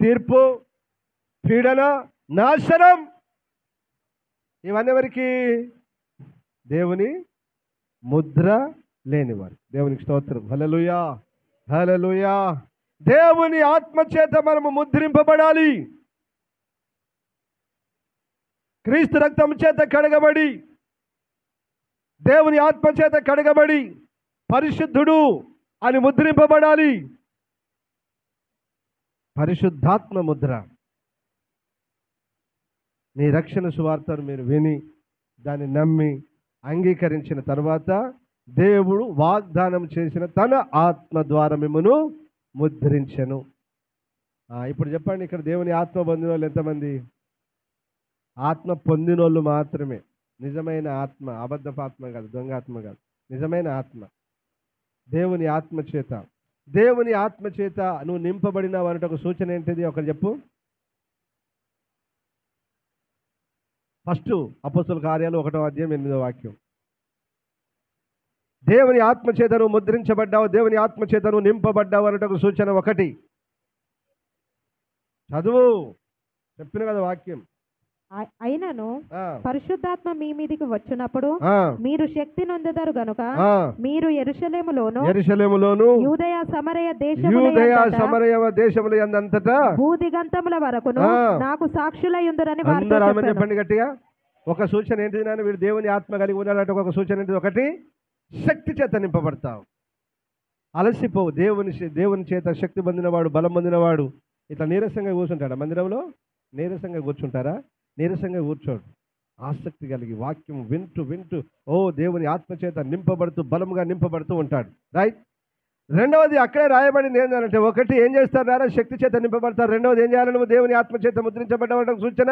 తీర్పు, పీడన, నాశనం, ఇవన్నీ ఎవరికి? దేవుని ముద్ర లేనివారు. దేవునికి స్తోత్రం. హల్లెలూయా, హల్లెలూయా. దేవుని ఆత్మ చేత మనము ముద్రింపబడాలి. క్రీస్తు రక్తం చేత కడగబడి, దేవుని ఆత్మ చేత కడగబడి, పరిశుద్ధుడు అని ముద్రింపబడాలి. పరిశుద్ధాత్మ ముద్ర. మీ రక్షణ సువార్తను మీరు విని దాన్ని నమ్మి అంగీకరించిన తర్వాత దేవుడు వాగ్దానం చేసిన తన ఆత్మ ద్వారా మిమ్మను ముద్రించెను. ఇప్పుడు చెప్పండి, ఇక్కడ దేవుని ఆత్మ పొందిన వాళ్ళు ఎంతమంది? ఆత్మ పొందిన వాళ్ళు మాత్రమే. నిజమైన ఆత్మ, అబద్ధపు ఆత్మ కాదు, దొంగ ఆత్మ కాదు, నిజమైన ఆత్మ. దేవుని ఆత్మ చేత నువ్వు నింపబడినావు అంటే ఒక సూచన ఏంటిది? ఒకరు చెప్పు. ఫస్ట్ అపోస్తలుల కార్యాలు 1:8 దేవుని ఆత్మ చేత నువ్వు ముద్రించబడ్డావు, దేవుని ఆత్మ చేత నువ్వు నింపబడ్డావు అంటే ఒక సూచన. ఒకటి చదువు. చెప్పిన కదా వాక్యం. అయినను పరిశుద్ధాత్మ మీ మీదికి వచ్చినప్పుడు మీరు శక్తి నొందెదరు గనుక మీరు యెరూషలేములోను యూదయ సమరయ దేశముల యందంతటా భూదిగంతముల వరకును నాకు సాక్షులయ్యుందురని వారితో చెప్పండి గట్టిగా. ఒక సూచన ఏంటిది నాన్న? వీడు దేవుని ఆత్మ కలిగి ఉన్నాడంటే ఒక సూచన ఏంటిది? ఒకటి, శక్తి చేత నింపబడతావు. అలసిపోవు. దేవుని చేత శక్తి పొందినవాడు, బలం పొందినవాడు ఇట్లా నీరసంగా కూర్చుంటాడా మందిరంలో? నీరసంగా కూర్చుంటారా? నీరసంగా కూర్చోడు. ఆసక్తి కలిగి వాక్యం వింటూ దేవుని ఆత్మచేత నింపబడుతూ బలంగా నింపబడుతూ ఉంటాడు. రైట్. రెండవది అక్కడే రాయబడింది ఏంటంటే, ఒకటి ఏం చేస్తారా? శక్తి చేత నింపబడతారు. రెండవది ఏం చేయాలి? నువ్వు దేవుని ఆత్మచేత ముద్రించబడ్డావు సూచన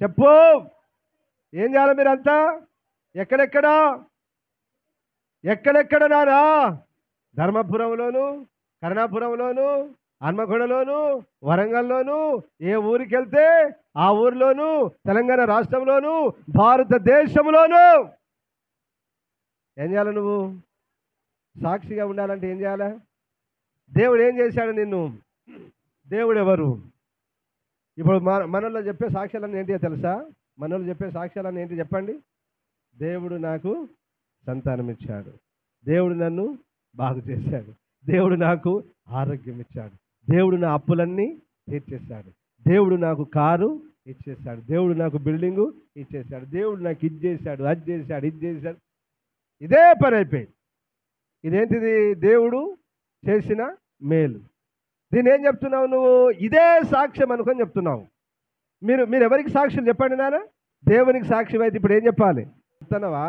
చెప్పు. ఏం చేయాలి మీరంతా? ఎక్కడెక్కడ నారా? ధర్మపురంలోను, కరుణాపురంలోను, హన్మకొండలోను, వరంగల్లోను, ఏ ఊరికి వెళ్తే ఆ ఊరిలోను, తెలంగాణ రాష్ట్రంలోను, భారతదేశంలోను ఏం చేయాలి? నువ్వు సాక్షిగా ఉండాలంటే ఏం చేయాలి? దేవుడు ఏం చేశాడు నిన్ను? దేవుడు ఎవరు? ఇప్పుడు మనలో చెప్పే సాక్ష్యాలన్నీ ఏంటియో తెలుసా? మనలో చెప్పే సాక్ష్యాలన్నీ ఏంటి చెప్పండి? దేవుడు నాకు సంతానం ఇచ్చాడు, దేవుడు నన్ను బాగు చేశాడు, దేవుడు నాకు ఆరోగ్యం ఇచ్చాడు, దేవుడు నా అప్పులన్నీ తీర్చేశాడు, దేవుడు నాకు కారు ఇచ్చేశాడు, దేవుడు నాకు బిల్డింగు ఇచ్చేశాడు, దేవుడు నాకు ఇది చేశాడు, అది చేశాడు, ఇది చేశాడు. ఇదే పని అయిపోయింది. ఇదేంటిది? దేవుడు చేసిన మేలు. దీన్ని ఏం చెప్తున్నావు నువ్వు? ఇదే సాక్ష్యం అనుకొని చెప్తున్నావు. మీరు ఎవరికి సాక్ష్యం చెప్పండి నాన్న? దేవునికి సాక్ష్యం అయితే ఇప్పుడు ఏం చెప్పాలి? చెప్తున్నావా?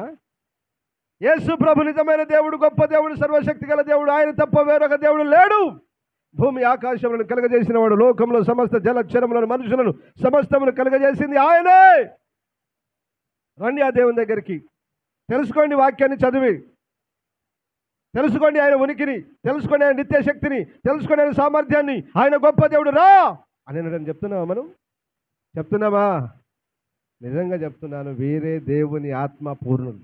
యేసు ప్రభు నిజమైన దేవుడు, గొప్ప దేవుడు, సర్వశక్తి గల దేవుడు, ఆయన తప్ప వేరొక దేవుడు లేడు. భూమి ఆకాశములను కలుగజేసిన వాడు, లోకంలో సమస్త జలచరములను, మనుషులను సమస్తమును కలుగజేసింది ఆయనే. రండి ఆ దేవుని దగ్గరికి, తెలుసుకోండి వాక్యాన్ని చదివి. తెలుసుకోండి ఆయన ఉనికిని, తెలుసుకోండి ఆయన నిత్య శక్తిని, తెలుసుకోండి ఆయన సామర్థ్యాన్ని. ఆయన గొప్ప దేవుడు రా అని నేను చెప్తున్నావా? మనం చెప్తున్నామా? నిజంగా చెప్తున్నాను, వేరే దేవుని ఆత్మ పూర్ణులు,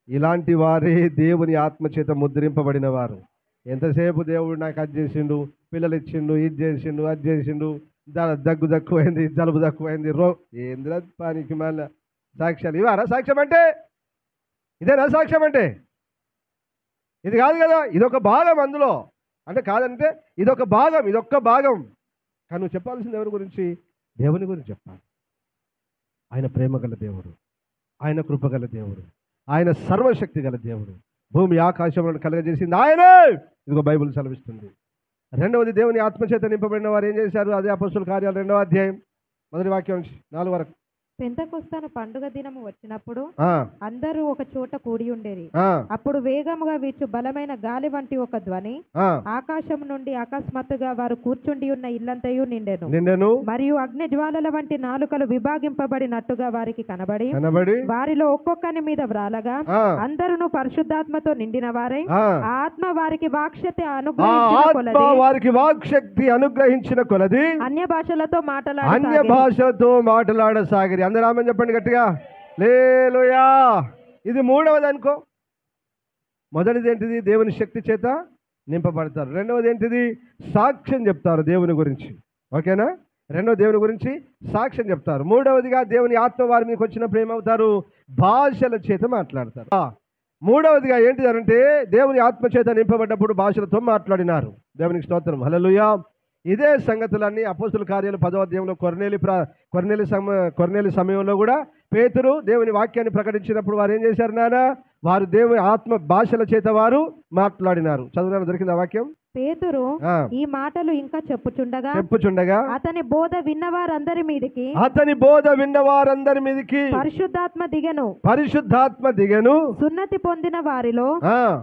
ఇలాంటి వారే దేవుని ఆత్మ చేత ముద్రింపబడిన వారు. ఎంతసేపు దేవుడు నాకు అది చేసిండు, పిల్లలు ఇచ్చిండు, ఇది చేసిండు, అది చేసిండు, దగ్గు తక్కువైంది, జలుబు తక్కువైంది, ఏంద్ర పానికి మళ్ళీ సాక్ష్యాలు ఇవారా? సాక్ష్యం అంటే ఇదేనా? సాక్ష్యం అంటే ఇది కాదు కదా, ఇదొక భాగం అందులో. అంటే కాదంటే ఇదొక భాగం, ఇదొక్క భాగం. కానీ నువ్వు చెప్పాల్సింది ఎవరి గురించి? దేవుని గురించి చెప్పాలి. ఆయన ప్రేమ గల దేవుడు, ఆయన కృపగల దేవుడు, ఆయన సర్వశక్తి గల దేవుడు, భూమి ఆకాశములను కలగజేసింది ఆయనే. ఇదిగో బైబిల్ సెలవిస్తుంది. రెండవది, దేవుని ఆత్మచేత నింపబడిన వారు ఏం చేశారు? అదే అపొస్తలుల కార్యాలు 2వ అధ్యాయం 1వ వాక్యం నుంచి 4 వరకు. పెంతెకొస్తేను పండుగ దినము వచ్చినప్పుడు అందరూ ఒక చోట కూడి ఉండేది. అప్పుడు వేగముగా వీచు బలమైన గాలి వంటి ఒక ధ్వని ఆకాశం నుండి అకస్మాత్తుగా వారు కూర్చుండి ఉన్న ఇల్లంతయు నిండెను. మరియు అగ్ని జ్వాలల వంటి నాలుకలు విభాగింపబడినట్టుగా వారికి కనబడి వారిలో ఒక్కొక్కని మీద వ్రాలగా అందరూ పరిశుద్ధాత్మతో నిండిన వారై ఆత్మ వారికి వాక్శక్తి అనుగ్రహించిన కొలది అన్య భాషలతో మాట్లాడసాగిరి. అందరూ ఆమేన్ చెప్పండి గట్టిగా. హల్లెలూయా. ఇది మూడవది అనుకో. మొదటిది ఏంటిది? దేవుని శక్తి చేత నింపబడతారు. రెండవది ఏంటిది? సాక్ష్యం చెప్తారు దేవుని గురించి. ఓకేనా? రెండవ దేవుని గురించి సాక్ష్యం చెప్తారు. మూడవదిగా దేవుని ఆత్మ వారి మీదకి వచ్చినప్పుడు ఏమవుతారు? భాషల చేత మాట్లాడతారు. మూడవదిగా ఏంటిది అంటే దేవుని ఆత్మ చేత నింపబడ్డప్పుడు భాషలతో మాట్లాడినారు. దేవునికి స్తోత్రం. హల్లెలూయా. ఇదే సంగతులన్నీ అపొస్తలుల కార్యాలు 10వ అధ్యాయంలో కొర్నేలి సమయంలో కూడా పేతురు దేవుని వాక్యాన్ని ప్రకటించినప్పుడు వారు ఏం చేశారు నాన్న? వారు దేవుని ఆత్మ భాషల చేత వారు మాట్లాడినారు. చదువునా? దొరికింది ఆ వాక్యం. పేతురు ఈ మాటలు ఇంకా చెప్పుచుండగా అతని బోధ విన్నవారందరి మీదికి పరిశుద్ధాత్మ దిగెను. సున్నతి పొందిన వారిలో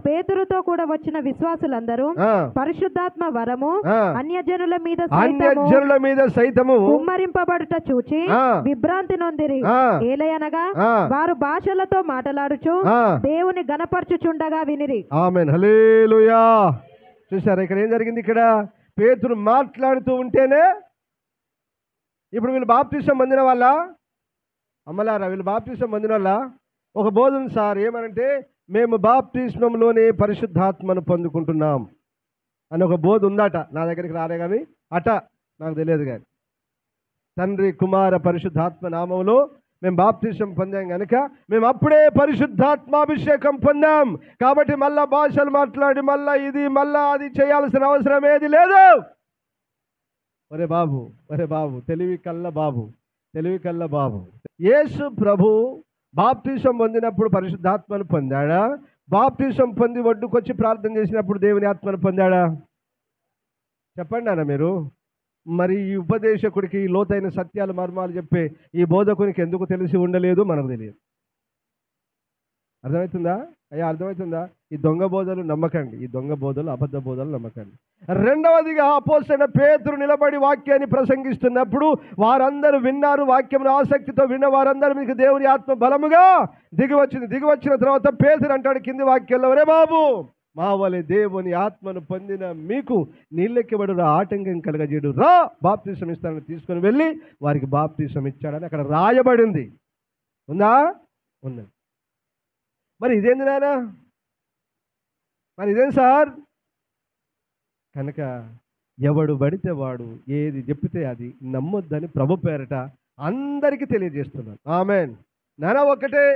పేతురుతో కూడా వచ్చిన విశ్వాసులందరూ పరిశుద్ధాత్మ వరము అన్యజనుల మీద సైతము కుమ్మరింపబడుట చూచి విభ్రాంతి నొందిరి. ఏలయనగా వారు భాషలతో మాట్లాడుచు దేవుని గణపరచుచుండగా వినిరి. ఆమేన్. హల్లెలూయా. చూసారా ఇక్కడ ఏం జరిగింది? ఇక్కడ పేతురు మాట్లాడుతూ ఉంటేనే ఇప్పుడు వీళ్ళు బాప్తిసం పొందిన వాళ్ళ అమ్మలారా, వీళ్ళు బాప్తిసం పొందిన వాళ్ళ ఒక బోధన సార్ ఏమనంటే మేము బాప్తిస్మంలోనే పరిశుద్ధాత్మను పొందుకుంటున్నాం అని ఒక బోధ ఉందట. నా దగ్గరికి రాలే కానీ అట నాకు తెలియదు. కానీ తండ్రి కుమార పరిశుద్ధాత్మ నామంలో మేము బాప్తిసం పొందాం కనుక మేము అప్పుడే పరిశుద్ధాత్మాభిషేకం పొందాం. కాబట్టి మళ్ళా భాషలు మాట్లాడి మళ్ళా ఇది మళ్ళా అది చేయాల్సిన అవసరం ఏది లేదు. ఒరే బాబు తెలివి కల్ల బాబు. యేసు ప్రభు బాప్తిసం పొందినప్పుడు పరిశుద్ధాత్మను పొందాడా? బాప్తిసం పొంది ఒడ్డుకొచ్చి ప్రార్థన చేసినప్పుడు దేవుని ఆత్మను పొందాడా? చెప్పండి అన్న మీరు. మరి ఈ ఉపదేశకుడికి లోతైన సత్యాలు మర్మాలు చెప్పే ఈ బోధకునికి ఎందుకు తెలిసి ఉండలేదు? మనకు తెలియదు. అర్థమవుతుందా? అర్థమవుతుందా? ఈ దొంగ బోధలు నమ్మకండి, ఈ దొంగ బోధలు అబద్ధ బోధలు నమ్మకండి. రెండవదిగా అపోస్తలుడైన పేతురు నిలబడి వాక్యాన్ని ప్రసంగిస్తున్నప్పుడు వారందరూ విన్నారు. వాక్యమును ఆసక్తితో విన్న వారందరూ మీకు దేవుని ఆత్మ బలముగా దిగివచ్చిన తర్వాత పేతురు అంటాడు కింది వాక్యంలో, ఒరే బాబు, మా వలె దేవుని ఆత్మను పొందిన మీకు నీళ్ళెక్కిబడు ఆటంకం కలగజేడు రా, బాప్తిసం ఇస్తానని తీసుకుని వెళ్ళి వారికి బాప్తిసం ఇచ్చాడని అక్కడ రాయబడింది. ఉందా? ఉన్నది. మరి ఇదేంది నాయనా? మరి ఇదేం సార్? కనుక ఎవడు పడితే వాడు ఏది చెప్పితే అది నమ్మొద్దని ప్రభు పేరట అందరికీ తెలియజేస్తున్నాను. ఆమేన్. నానా ఒక్కటే,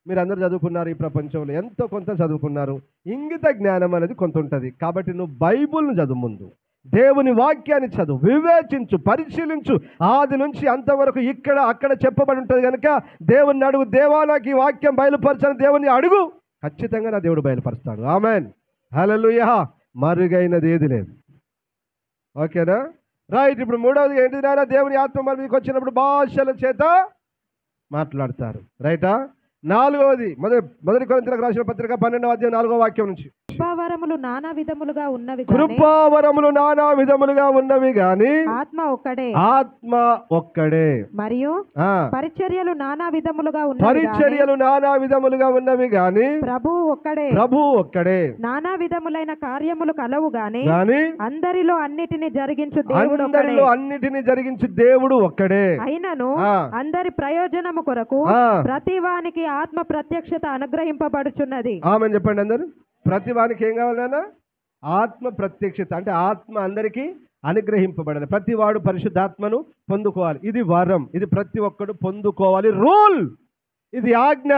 మీరు అందరూ చదువుకున్నారు, ఈ ప్రపంచంలో ఎంతో కొంత చదువుకున్నారు. ఇంగిత జ్ఞానం అనేది కొంత ఉంటుంది. కాబట్టి నువ్వు బైబుల్ను చదువు, ముందు దేవుని వాక్యాన్ని చదువు, వివేచించు, పరిశీలించు. ఆది నుంచి అంతవరకు ఇక్కడ అక్కడ చెప్పబడి ఉంటుంది కనుక దేవుని అడుగు. దేవా నాకు ఈ వాక్యం బయలుపరచని దేవుని అడుగు, ఖచ్చితంగా నా దేవుడు బయలుపరుస్తాడు. ఆమేన్. హల్లెలూయా. మరుగైనది ఏది లేదు. ఓకేనా? రైట్. ఇప్పుడు మూడవది ఏంటి నాయన? దేవుని ఆత్మ మరి మీకు వచ్చినప్పుడు భాషల చేత మాట్లాడతారు. రైటా? నాలుగవది మొదటి కొరింథీయులకు రాసిన పత్రిక 12వ అధ్యాయం 4వ వాక్యం నుంచి. కృపావరములు నానా విధములుగా ఉన్నవి కృపావరములు నానా విధములుగా ఉన్నవి గాని ఆత్మ ఒక్కడే. ఆత్మ ఒక్కడే. మరియు పరిచర్యలు నానా విధములుగా ఉన్నవి గాని ప్రభువు ఒక్కడే. ఒక్కడే. నానా విధములైన కార్యములు కలవు గాని అందరిలో అన్నిటిని జరిగించు దేవుడు ఒక్కడే. అయినను అందరి ప్రయోజనము కొరకు ప్రతి వానికి ఆత్మ ప్రత్యక్షత అనుగ్రహింపబడుచున్నది. ఆమేన్ చెప్పండి అందరూ. ప్రతి వానికి ఏం కావాలన్నా? ఆత్మ ప్రత్యక్షత. అంటే ఆత్మ అందరికీ అనుగ్రహింపబడాలి. ప్రతి వాడు పరిశుద్ధాత్మను పొందుకోవాలి. ఇది వరం. ఇది ప్రతి ఒక్కడు పొందుకోవాలి. రూల్. ఇది ఆజ్ఞ.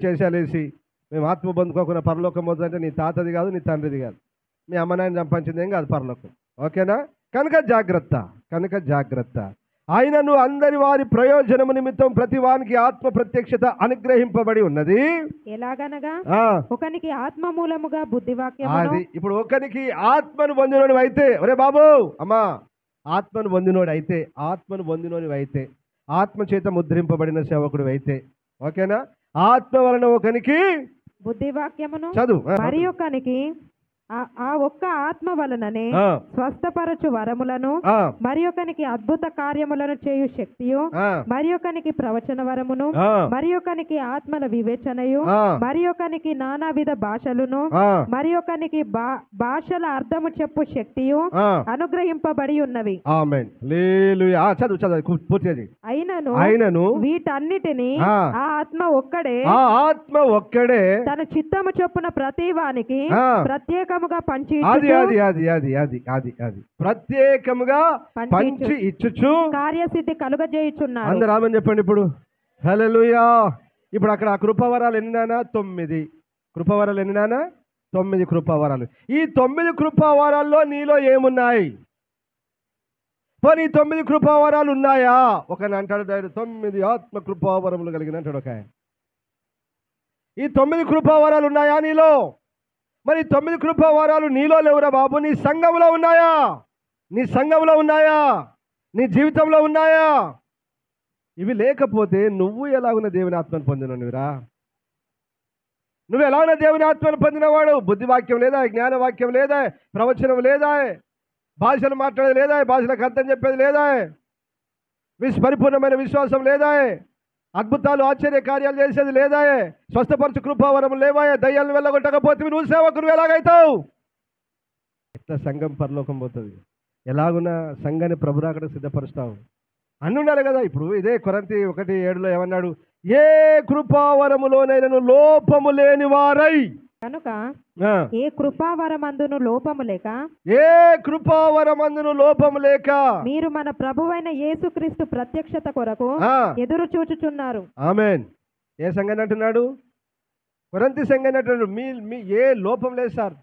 చేసేసి మేము ఆత్మ పొందుకోకుండా పరలోకం పోతుందంటే నీ తాతది కాదు, నీ తండ్రిది కాదు, మీ అమ్మ నాయన సంపాదించింది ఏం కాదు పరలోకం. ఓకేనా? కనుక జాగ్రత్త. ఆయనను అందరి వారి ప్రయోజనము నిమిత్తం ప్రతి వానికి ఆత్మ ప్రత్యక్షత అనుగ్రహింపబడి ఉన్నది. ఎలాగనగా ఒకనికి ఆత్మ మూలముగా బుద్ధివాక్యము. అది ఇప్పుడు ఒకనికి ఆత్మను పొందినోడు అయితే, ఒరే బాబు అమ్మా, ఆత్మను పొందినోడు అయితే, ఆత్మ చేత ముద్రింపబడిన సేవకుడు అయితే, ఓకేనా? ఆత్మ వలన ఒకనికి బుద్ధివాక్యమును చదువు, మరి ఒకనికి ఆ ఒక్క ఆత్మ వలననే స్వస్థపరచు వరములను, మరి ఒకనికి అద్భుత కార్యములను చేయు శక్తియు, మరి ఒకనికి ప్రవచన వరమును, మరి ఒకనికి ఆత్మల వివేచనయు, మరి ఒకనికి నానావిధ భాషలును, మరి ఒకనికి భాషల అర్థము చెప్పు శక్తియు అనుగ్రహింపబడి ఉన్నవి. అయినను వీటన్నిటిని ఆ ఆత్మ ఒక్కడే తన చిత్తము చొప్పున ప్రతి వానికి ప్రత్యేక ప్రత్యేకముగా పంచి ఇచ్చుచు కార్యసిద్ధి కలుగజేయుచున్నాడు. అందరూ ఆమేన్ చెప్పండి ఇప్పుడు. హల్లెలూయా. ఇప్పుడు అక్కడ కృపావరాలు ఎన్నినానా? 9 కృపావరాలు. ఎన్నినానా? 9 కృపావరాలు. ఈ 9 కృపావరాల్లో నీలో ఏమున్నాయి? పోనీ 9 కృపావరాలు ఉన్నాయా? ఒకని అంటాడు 9 ఆత్మ కృపావరములు కలిగిన అంటాడు ఒక. ఈ 9 కృపావరాలు ఉన్నాయా నీలో? మరి 9 కృపావరాలు నీలో లేవురా బాబు. నీ సంఘంలో ఉన్నాయా? నీ జీవితంలో ఉన్నాయా? ఇవి లేకపోతే నువ్వు ఎలాగున్న దేవుని ఆత్మను పొందినవురా? నువ్వు ఎలాగున్న దేవుని ఆత్మను పొందినవాడు? బుద్ధివాక్యం లేదా, జ్ఞానవాక్యం లేదా, ప్రవచనం లేదా, భాషలు మాట్లాడేది లేదా, భాషలకు అర్థం చెప్పేది లేదా, పరిపూర్ణమైన విశ్వాసం లేదా, అద్భుతాలు ఆశ్చర్య కార్యాలు చేసేది లేదా, స్వస్థపరచు కృపావరం లేవా, దయ్యాలను వెళ్ళగొట్టకపోతే నువ్వు సేవకుడు ఎలాగైతావు? ఎట్లా సంఘం పరలోకం పోతుంది? ఎలాగున్నా సంఘాన్ని ప్రభురాకడ సిద్ధపరుస్తావు అన్ని ఉండాలి కదా. ఇప్పుడు ఇదే కొరింథీ 1:7 ఏమన్నాడు? ఏ కృపావరములోనైనను లోపము లేని వారై. కనుక ఏ కృపావరమందును లోపము లేక మీరు మన ప్రభువైన యేసుక్రీస్తు ప్రత్యక్షత కొరకు ఎదురు చూచుచున్నారు. ఆమేన్. ఏ సంఘాన్ని అంటున్నాడు? కొరింథీ సంఘాన్ని అంటున్నాడు. మీ ఏ లోపం లేదు సార్.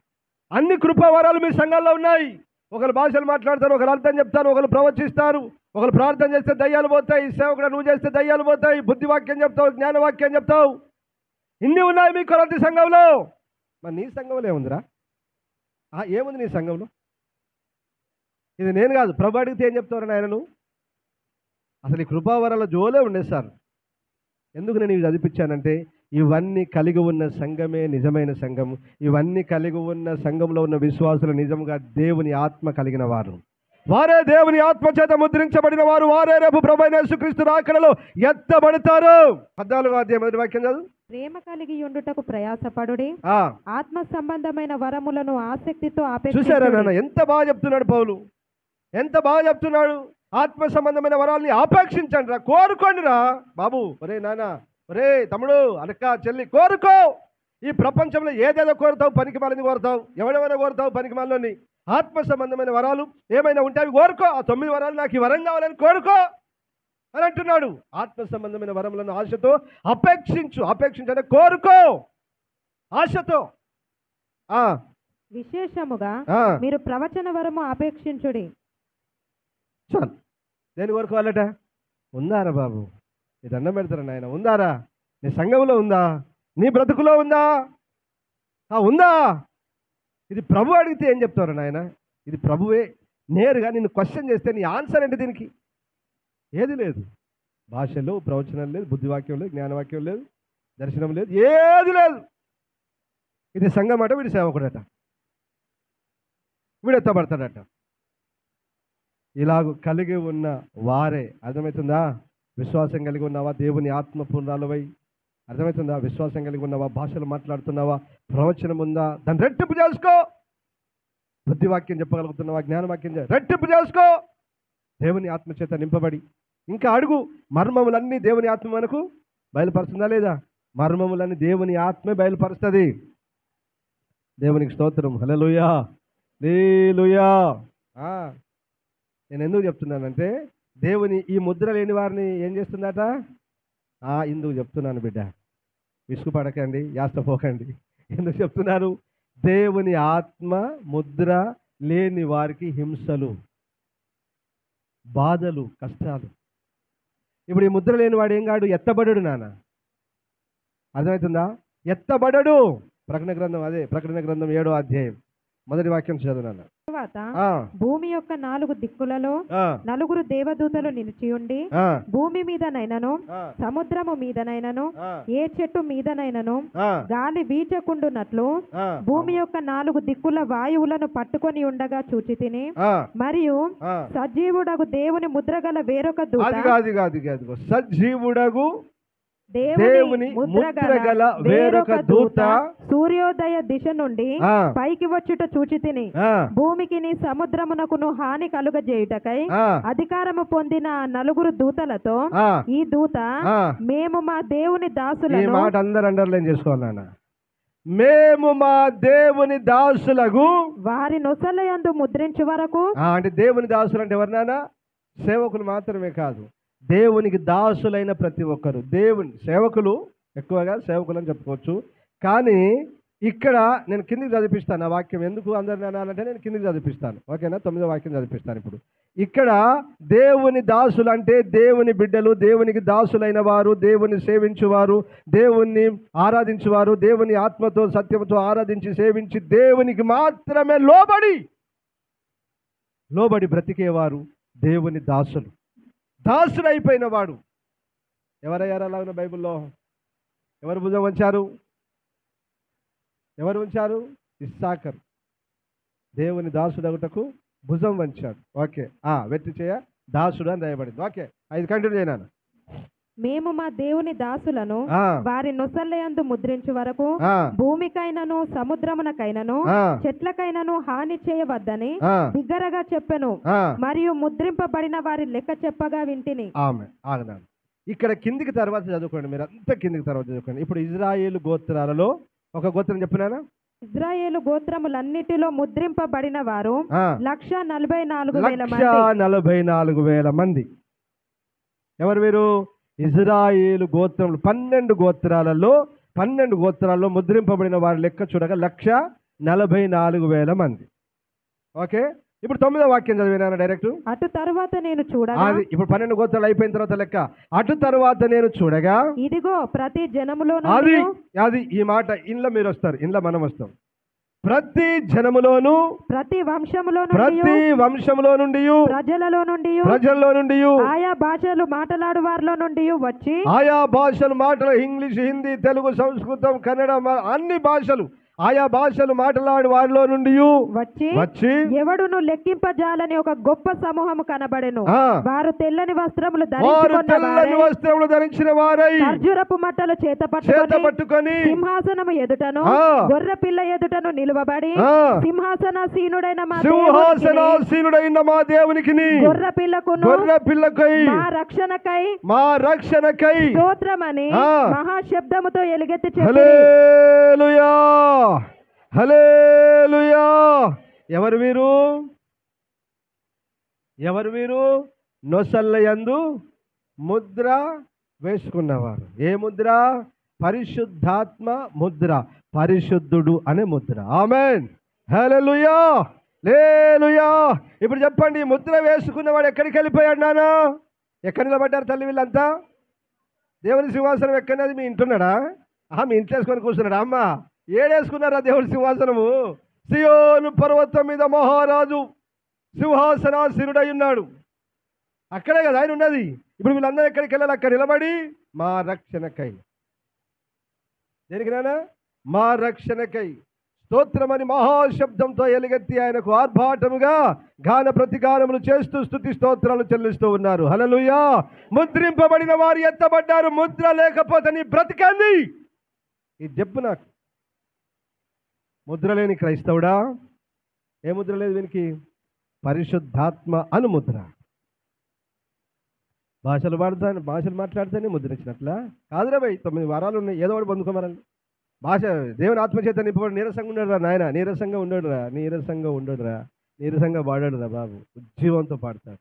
అన్ని కృపావరాలు మీ సంఘాల్లో ఉన్నాయి. ఒకరు భాషలు మాట్లాడతారు, ఒకరు అర్థం చెప్తారు, ఒకరు ప్రవచిస్తారు, ఒకరు ప్రార్థన చేస్తే దయ్యాలు పోతాయి, సేవకుడు నువ్వు చేస్తే దయ్యాలు పోతాయి, బుద్ధివాక్యం చెప్తావు, జ్ఞానవాక్యం చెప్తావు. ఇన్ని ఉన్నాయి మీ కొరింథీ సంఘంలో. మరి నీ సంఘంలో ఏముందిరా? ఏముంది నీ సంఘంలో? ఇది నేను కాదు, ప్రభు అడిగితే ఏం చెప్తారు నాయనను? అసలు ఈ కృపావరాల జోలే ఉండేది సార్. ఎందుకు నేను ఇవి చదివించానంటే ఇవన్నీ కలిగి ఉన్న సంఘమే నిజమైన సంఘం. ఇవన్నీ కలిగి ఉన్న సంఘంలో ఉన్న విశ్వాసులు నిజంగా దేవుని ఆత్మ కలిగిన వారు. వారే దేవుని ఆత్మ చేత ముద్రించబడిన వారు. వారే రేపు ప్రభువైన యేసుక్రీస్తు రాకడలో ఎత్తబడతారు. 14వ అధ్యాయం 1వ వాక్యం చదువు. ప్రేమ కలిగి ఉండుటకు ప్రయాసపడుడి, ఆత్మ సంబంధమైన వరములను ఆసక్తితో చూసారా నాన్న? ఎంత బాగా చెప్తున్నాడు పౌలు, ఎంత బాగా చెప్తున్నాడు. ఆత్మ సంబంధమైన వరాలని ఆపేక్షించండి రా, కోరుకోండి రా బాబు. ఒరే నాన్న, ఒరే తమ్ముడు, అక్క, చెల్లి, కోరుకో. ఈ ప్రపంచంలో ఏదేదో కోరుతావు, పనికి మాలని కోరుతావు, ఎవడెవరో కోరుతావు, పనికి మాలని. ఆత్మ సంబంధమైన వరాలు ఏమైనా ఉంటే అవి కోరుకో. ఆ 9 వరాలు నాకు ఈ వరం కావాలని కోరుకో అని అంటున్నాడు. ఆత్మ సంబంధమైన వరములను ఆశతో అపేక్షించండి, కోరుకో ఆశతో. విశేషముగా మీరు ప్రవచన వరము అపేక్షించుడి. చాలు. దేని కోరుకోవాలట? ఉందారా బాబు? నీ దండం పెడతారా నాయన? ఉందారా? నీ సంఘంలో ఉందా? నీ బ్రతుకులో ఉందా? ఉందా? ఇది ప్రభు అడిగితే ఏం చెప్తారు నాయన? ఇది ప్రభువే నేరుగా నిన్ను క్వశ్చన్ చేస్తే నీ ఆన్సర్ ఏంటి? దీనికి ఏది లేదు. భాషలో ప్రవచనం లేదు, బుద్ధివాక్యం లేదు, జ్ఞానవాక్యం లేదు, దర్శనం లేదు, ఏది లేదు. ఇది సంఘం అట, వీడి సేవకుడట, వీడు ఎత్తబడతాడట. ఇలాగ కలిగి ఉన్న వారే, అర్థమవుతుందా? విశ్వాసం కలిగి ఉన్నావా? దేవుని ఆత్మ పూర్ణాలవై, అర్థమవుతుందా? విశ్వాసం కలిగి ఉన్నావా? భాషలు మాట్లాడుతున్నావా? ప్రవచనం ఉందా? దాన్ని రెట్టింపు చేసుకో. బుద్ధివాక్యం చెప్పగలుగుతున్నావా? జ్ఞానవాక్యం రెట్టింపు చేసుకో. దేవుని ఆత్మ చేత నింపబడి ఇంకా అడుగు. మర్మములన్నీ దేవుని ఆత్మ మనకు బయలుపరుస్తుందా లేదా? మర్మములన్నీ దేవుని ఆత్మే బయలుపరుస్తుంది. దేవునికి స్తోత్రం. హల్లెలూయా, హల్లెలూయా. నేను ఎందుకు చెప్తున్నానంటే, దేవుని ఈ ముద్ర లేని వారిని ఏం చేస్తుందట? ఇందుకు చెప్తున్నాను బిడ్డ, విసుగుపడకండి, యాస్తపోకండి. ఎందుకు చెప్తున్నారు? దేవుని ఆత్మ ముద్ర లేని వారికి హింసలు, బాధలు, కష్టాలు. ఇప్పుడు ఈ ముద్ర లేని వాడు ఏం కాడు? ఎత్తబడడు నాన్న. అర్థమవుతుందా? ఎత్తబడడు. ప్రకటన గ్రంథం, అదే ప్రకటన గ్రంథం 7వ అధ్యాయం మొదటి వాక్యం చదువునాను. తరువాత భూమి యొక్క 4 దిక్కులలో 4 దేవదూతలు నిలిచి ఉండి, భూమి మీదనైనను సముద్రము మీదనైనను ఏ చెట్టు మీదనైనను గాలి వీచకుండునట్లు భూమి యొక్క 4 దిక్కుల వాయువులను పట్టుకొని ఉండగా చూచి తిని, మరియు సజీవుడగు దేవుని ముద్రగల వేరొక దూత, సజీవుడగు దేవుని ముద్రగల వేరొక దూత సూర్యోదయ దిశ నుండి పైకి వచ్చుట చూచి తిని, భూమికి సముద్రమునకును హాని కలుగజేయుటకై అధికారము పొందిన 4 దూతలతో ఈ దూత, మేము మా దేవుని దాసులను, ఈ మాట అందరూ అండర్లైన్ చేసుకోవాలన్నా, మేము మా దేవుని దాసులకు వారి నొసలయందు ముద్రించు వరకు. అంటే దేవుని దాసులు అంటే ఎవరినానా? సేవకులు మాత్రమే కాదు, దేవునికి దాసులైన ప్రతి ఒక్కరు. దేవుని సేవకులు, ఎక్కువగా సేవకులు అని చెప్పుకోవచ్చు. కానీ ఇక్కడ నేను కిందికి చదివిస్తాను ఆ వాక్యం. ఎందుకు అందరిని అనాలంటే నేను కిందికి చదివిస్తాను, ఓకేనా? 9వ వాక్యం చదివిస్తాను ఇప్పుడు. ఇక్కడ దేవుని దాసులు అంటే దేవుని బిడ్డలు, దేవునికి దాసులైన వారు, దేవుని సేవించువారు, దేవుణ్ణి ఆరాధించువారు, దేవుని ఆత్మతో సత్యంతో ఆరాధించి సేవించి దేవునికి మాత్రమే లోబడి బ్రతికేవారు దేవుని దాసులు. దాసుడైపోయిన వాడు ఎవరయ్యారు? అలా ఉన్న బైబిల్లో ఎవరు భుజం వంచారు? ఎవరు ఉంచారు? ఇస్సాకర్ దేవుని దాసుడగుటకు భుజం వంచాడు. ఓకే, వెట్టి చేయ దాసుడు అని రాయబడింది. ఓకే, 5 కంటిన్యూ చేయనా? మేము మా దేవుని దాసులను వారి నొసలయందు ముద్రించు వరకు భూమికైనను సముద్రమునకైనను చెట్లకైనను హాని చేయవద్దని బిగ్గరగా చెప్పెను, మరియు ముద్రింపబడిన వారి లెక్క చెప్పగా వింటిని. ఇక్కడ కిందికి తర్వాత చదువుకోండి, మీరు అంతా కిందికి తర్వాత చదువుకోండి. ఇప్పుడు ఇజ్రాయేలు గోత్రాలలో ఒక గోత్రం చెప్పినారా? ఇజ్రాయేలు గోత్రములన్నిటిలో ముద్రింపబడిన వారు 1,44,000 మంది. ఎవరు వీరు? ఇజ్రాయేలు గోత్రములు 12 గోత్రాలలో 12 గోత్రాల్లో ముద్రింపబడిన వారి లెక్క చూడగా 1,44,000 మంది. ఓకే, ఇప్పుడు 9వ వాక్యం చదివినా డైరెక్ట్. అటు తరువాత నేను చూడగా, ఇప్పుడు 12 గోత్రాలు అయిపోయిన తర్వాత లెక్క. అటు తరువాత నేను చూడగా, ఇదిగో ప్రతి జనములోను, అది ఈ మాట ఇంట్లో మీరు వస్తారు, ఇంట్లో మనం వస్తాం. ప్రతి జనములోను, ప్రతి వంశములో నుండి, ప్రజలలో నుండి, ఆయా భాషలు మాట్లాడు వారిలో నుండి వచ్చి, ఆయా భాషలు ఇంగ్లీష్, హిందీ, తెలుగు, సంస్కృతం, కన్నడ, అన్ని భాషలు, ఆయా భాషలు మాట్లాడు వారిలో నుండి వచ్చి ఎవడును లెక్కింపజాలని ఒక గొప్ప సమూహము కనబడెను. వారు తెల్లని వస్త్రములు ధరించిన వారై ఖర్జూరపు మట్టలు చేత పట్టుకొని సింహాసనము ఎదుటను గొర్రె పిల్ల ఎదుటను నిలువబడి, సింహాసనాసీనుడైన మా దేవునికి గొర్రె పిల్లకై మా రక్షణకై స్తోత్రమని మహాశబ్దముతో ఎలుగెత్తి చెప్పారు. హల్లెలూయా, హల్లెలూయా. ఎవరు వీరు? నొసల్లయందు ముద్ర వేసుకున్నవారు. ఏ ముద్ర? పరిశుద్ధాత్మ ముద్ర, పరిశుద్ధుడు అనే ముద్ర. ఆమేన్, హల్లెలూయా, హల్లెలూయా. ఇప్పుడు చెప్పండి, ముద్ర వేసుకున్నవాడు ఎక్కడికి వెళ్ళిపోయాడు నాన్న? ఎక్కడ నిలబడ్డారు తల్లి వీళ్ళంతా? దేవుని సింహాసనం ఎక్కడది? మీ ఇంటున్నాడా? మీ ఇంట్లో వేసుకొని కూర్చున్నాడా? అమ్మ ఏడేసుకున్నారా దేవుడి సింహాసనము? సియోను పర్వతం మీద మహారాజు సింహాసనాసీనుడై ఉన్నాడు. అక్కడే కదా ఆయన ఉన్నది. ఇప్పుడు వీళ్ళందరూ ఎక్కడికి వెళ్ళాలి? అక్కడ నిలబడి మా రక్షణకై. దేనికి నాన్న? మా రక్షణకై. స్తోత్రమని మహాశబ్దంతో ఎలుగెత్తి ఆయనకు ఆర్భాటముగా గాన ప్రతిగానములు చేస్తూ స్తుతి స్తోత్రాలు చెల్లిస్తూ ఉన్నారు. హల్లెలూయా. ముద్రింపబడిన వారు ఎత్తబడ్డారు. ముద్ర లేకపోతే నీ బ్రతికంది. ఇది చెప్పు నాకు. ముద్ర లేని క్రైస్తవుడా? ఏ ముద్ర లేదు వీనికి? పరిశుద్ధాత్మ అనుముద్ర. భాషలు మాట్లాడితేనే ముద్ర ఇచ్చినట్లా కాదురా భయ్. 9 వారాలు ఉన్నాయి, ఏదో ఒకటి పొందుకోమరండి. భాష దేవుని ఆత్మచేత నింపబడి నీరసంగా ఉండడురా నాయన, నీరసంగా ఉండడురా, నీరసంగా పాడాడురా బాబు. ఉజ్జీవంతో పాడతాడు.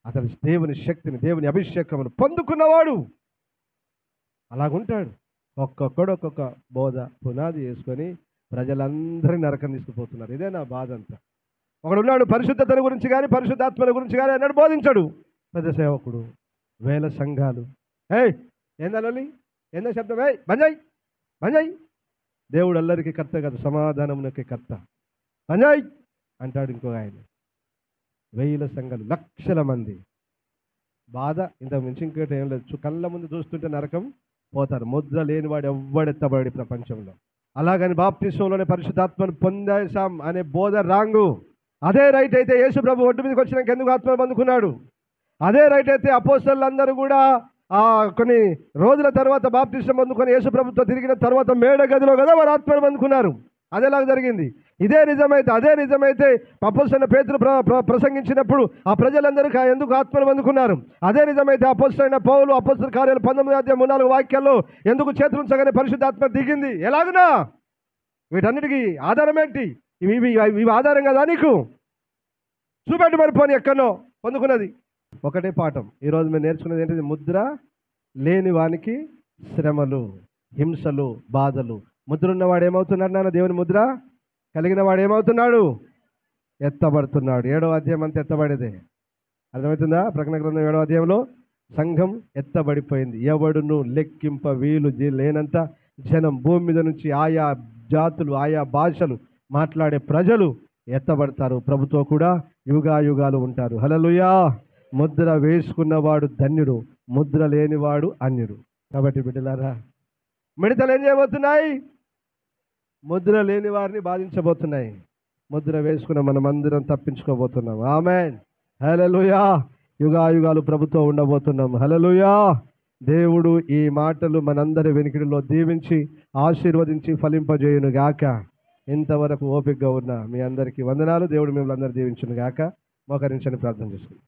అతను దేవుని శక్తిని, దేవుని అభిషేకమును పొందుకున్నవాడు అలాగుంటాడు. ఒక్కొక్కడు ఒక్కొక్క బోధ పునాది వేసుకొని ప్రజలందరినీ నరకం తీసుకుపోతున్నారు. ఇదే నా బాధ అంతా. ఒకడున్నాడు పరిశుద్ధతను గురించి కానీ పరిశుద్ధాత్మల గురించి కానీ అన్నాడు బోధించాడు. పెద్ద సేవకుడు, వేల సంఘాలు. ఏందీ ఏందో శబ్దం? బంజాయి. దేవుడు అల్లరికి కర్త కాదు, సమాధానమునకి కర్త. బంజాయి అంటాడు ఇంకో ఆయన. వేల సంఘాలు, లక్షల మంది. బాధ ఇంతకు మించి ఇంకోటి ఏం లేదు. కళ్ళ ముందు చూస్తుంటే నరకం పోతారు. ముద్ర లేనివాడు ఎవ్వడెత్తబడి ప్రపంచంలో. అలాగని బాప్తిస్మంలోనే పరిశుద్ధాత్మను పొందేశాం అనే బోధ రాంగు. అదే రైట్ అయితే యేసు ప్రభు ఒడ్డు మీదకి వచ్చినాక ఎందుకు ఆత్మను పొందుకున్నాడు? అదే రైట్ అయితే అపోస్తలులందరూ కూడా కొన్ని రోజుల తర్వాత బాప్తిస్మం పొందుకొని యేసు ప్రభుతో తిరిగిన తర్వాత మేడ గదిలో కదా వారు ఆత్మను పొందుకున్నారు. అదేలాగా జరిగింది. ఇదే నిజమైతే అపోస్తలుడైన పేతురు ప్రసంగించినప్పుడు ఆ ప్రజలందరూ ఎందుకు ఆత్మను పొందుకున్నారు? అదే నిజమైతే అపోస్తలుడైన పౌలు అపోస్తల కార్యాలు 19:3-4 వాక్యాల్లో ఎందుకు చేతులుంచగానే పరిశుద్ధాత్మ దిగింది? ఎలాగునా? వీటన్నిటికీ ఆధారం ఏంటి? ఇవి ఆధారం కదా నీకు? చూపెట్టు మరి పోనీ ఎక్కడో పొందుకున్నది. ఒకటే పాఠం ఈరోజు మేము నేర్చుకున్నది ఏంటిది? ముద్ర లేని వానికి శ్రమలు, హింసలు, బాధలు. ముద్ర ఉన్నవాడు ఏమవుతున్నాడు నాన్న? దేవుని ముద్ర కలిగిన వాడు ఏమవుతున్నాడు? ఎత్తబడుతున్నాడు. 7వ అధ్యాయం అంతా ఎత్తబడేదే. అర్థమవుతుందా? ప్రకటన గ్రంథం 7వ అధ్యాయంలో సంఘం ఎత్తబడిపోయింది. ఎవడును లెక్కింప వీలు లేనంత జనం, భూమి మీద నుంచి ఆయా జాతులు, ఆయా భాషలు మాట్లాడే ప్రజలు ఎత్తబడతారు. ప్రభుతో కూడా యుగాయుగాలు ఉంటారు. హల్లెలూయా. ముద్ర వేసుకున్నవాడు ధన్యుడు, ముద్ర లేనివాడు అన్యుడు. కాబట్టి బిడ్డలారా, మిడతలు ఏం చేయబోతున్నాయి? ముద్ర లేని వారిని బాధించబోతున్నాయి. ముద్ర వేసుకున్న మనమందరం తప్పించుకోబోతున్నాం. ఆమేన్. హల్లెలూయా. యుగాయుగాలు ప్రభుతో ఉండబోతున్నాం. హల్లెలూయా. దేవుడు ఈ మాటలు మనందరి వెనుకడిలో దీవించి ఆశీర్వదించి ఫలింపజేయును గాక. ఇంతవరకు ఓపికగా ఉన్న మీ అందరికీ వందనాలు. దేవుడు మిమ్మల్ని అందరూ దీవించును గాక. మోకరించని ప్రార్థన చేసుకుంటాం.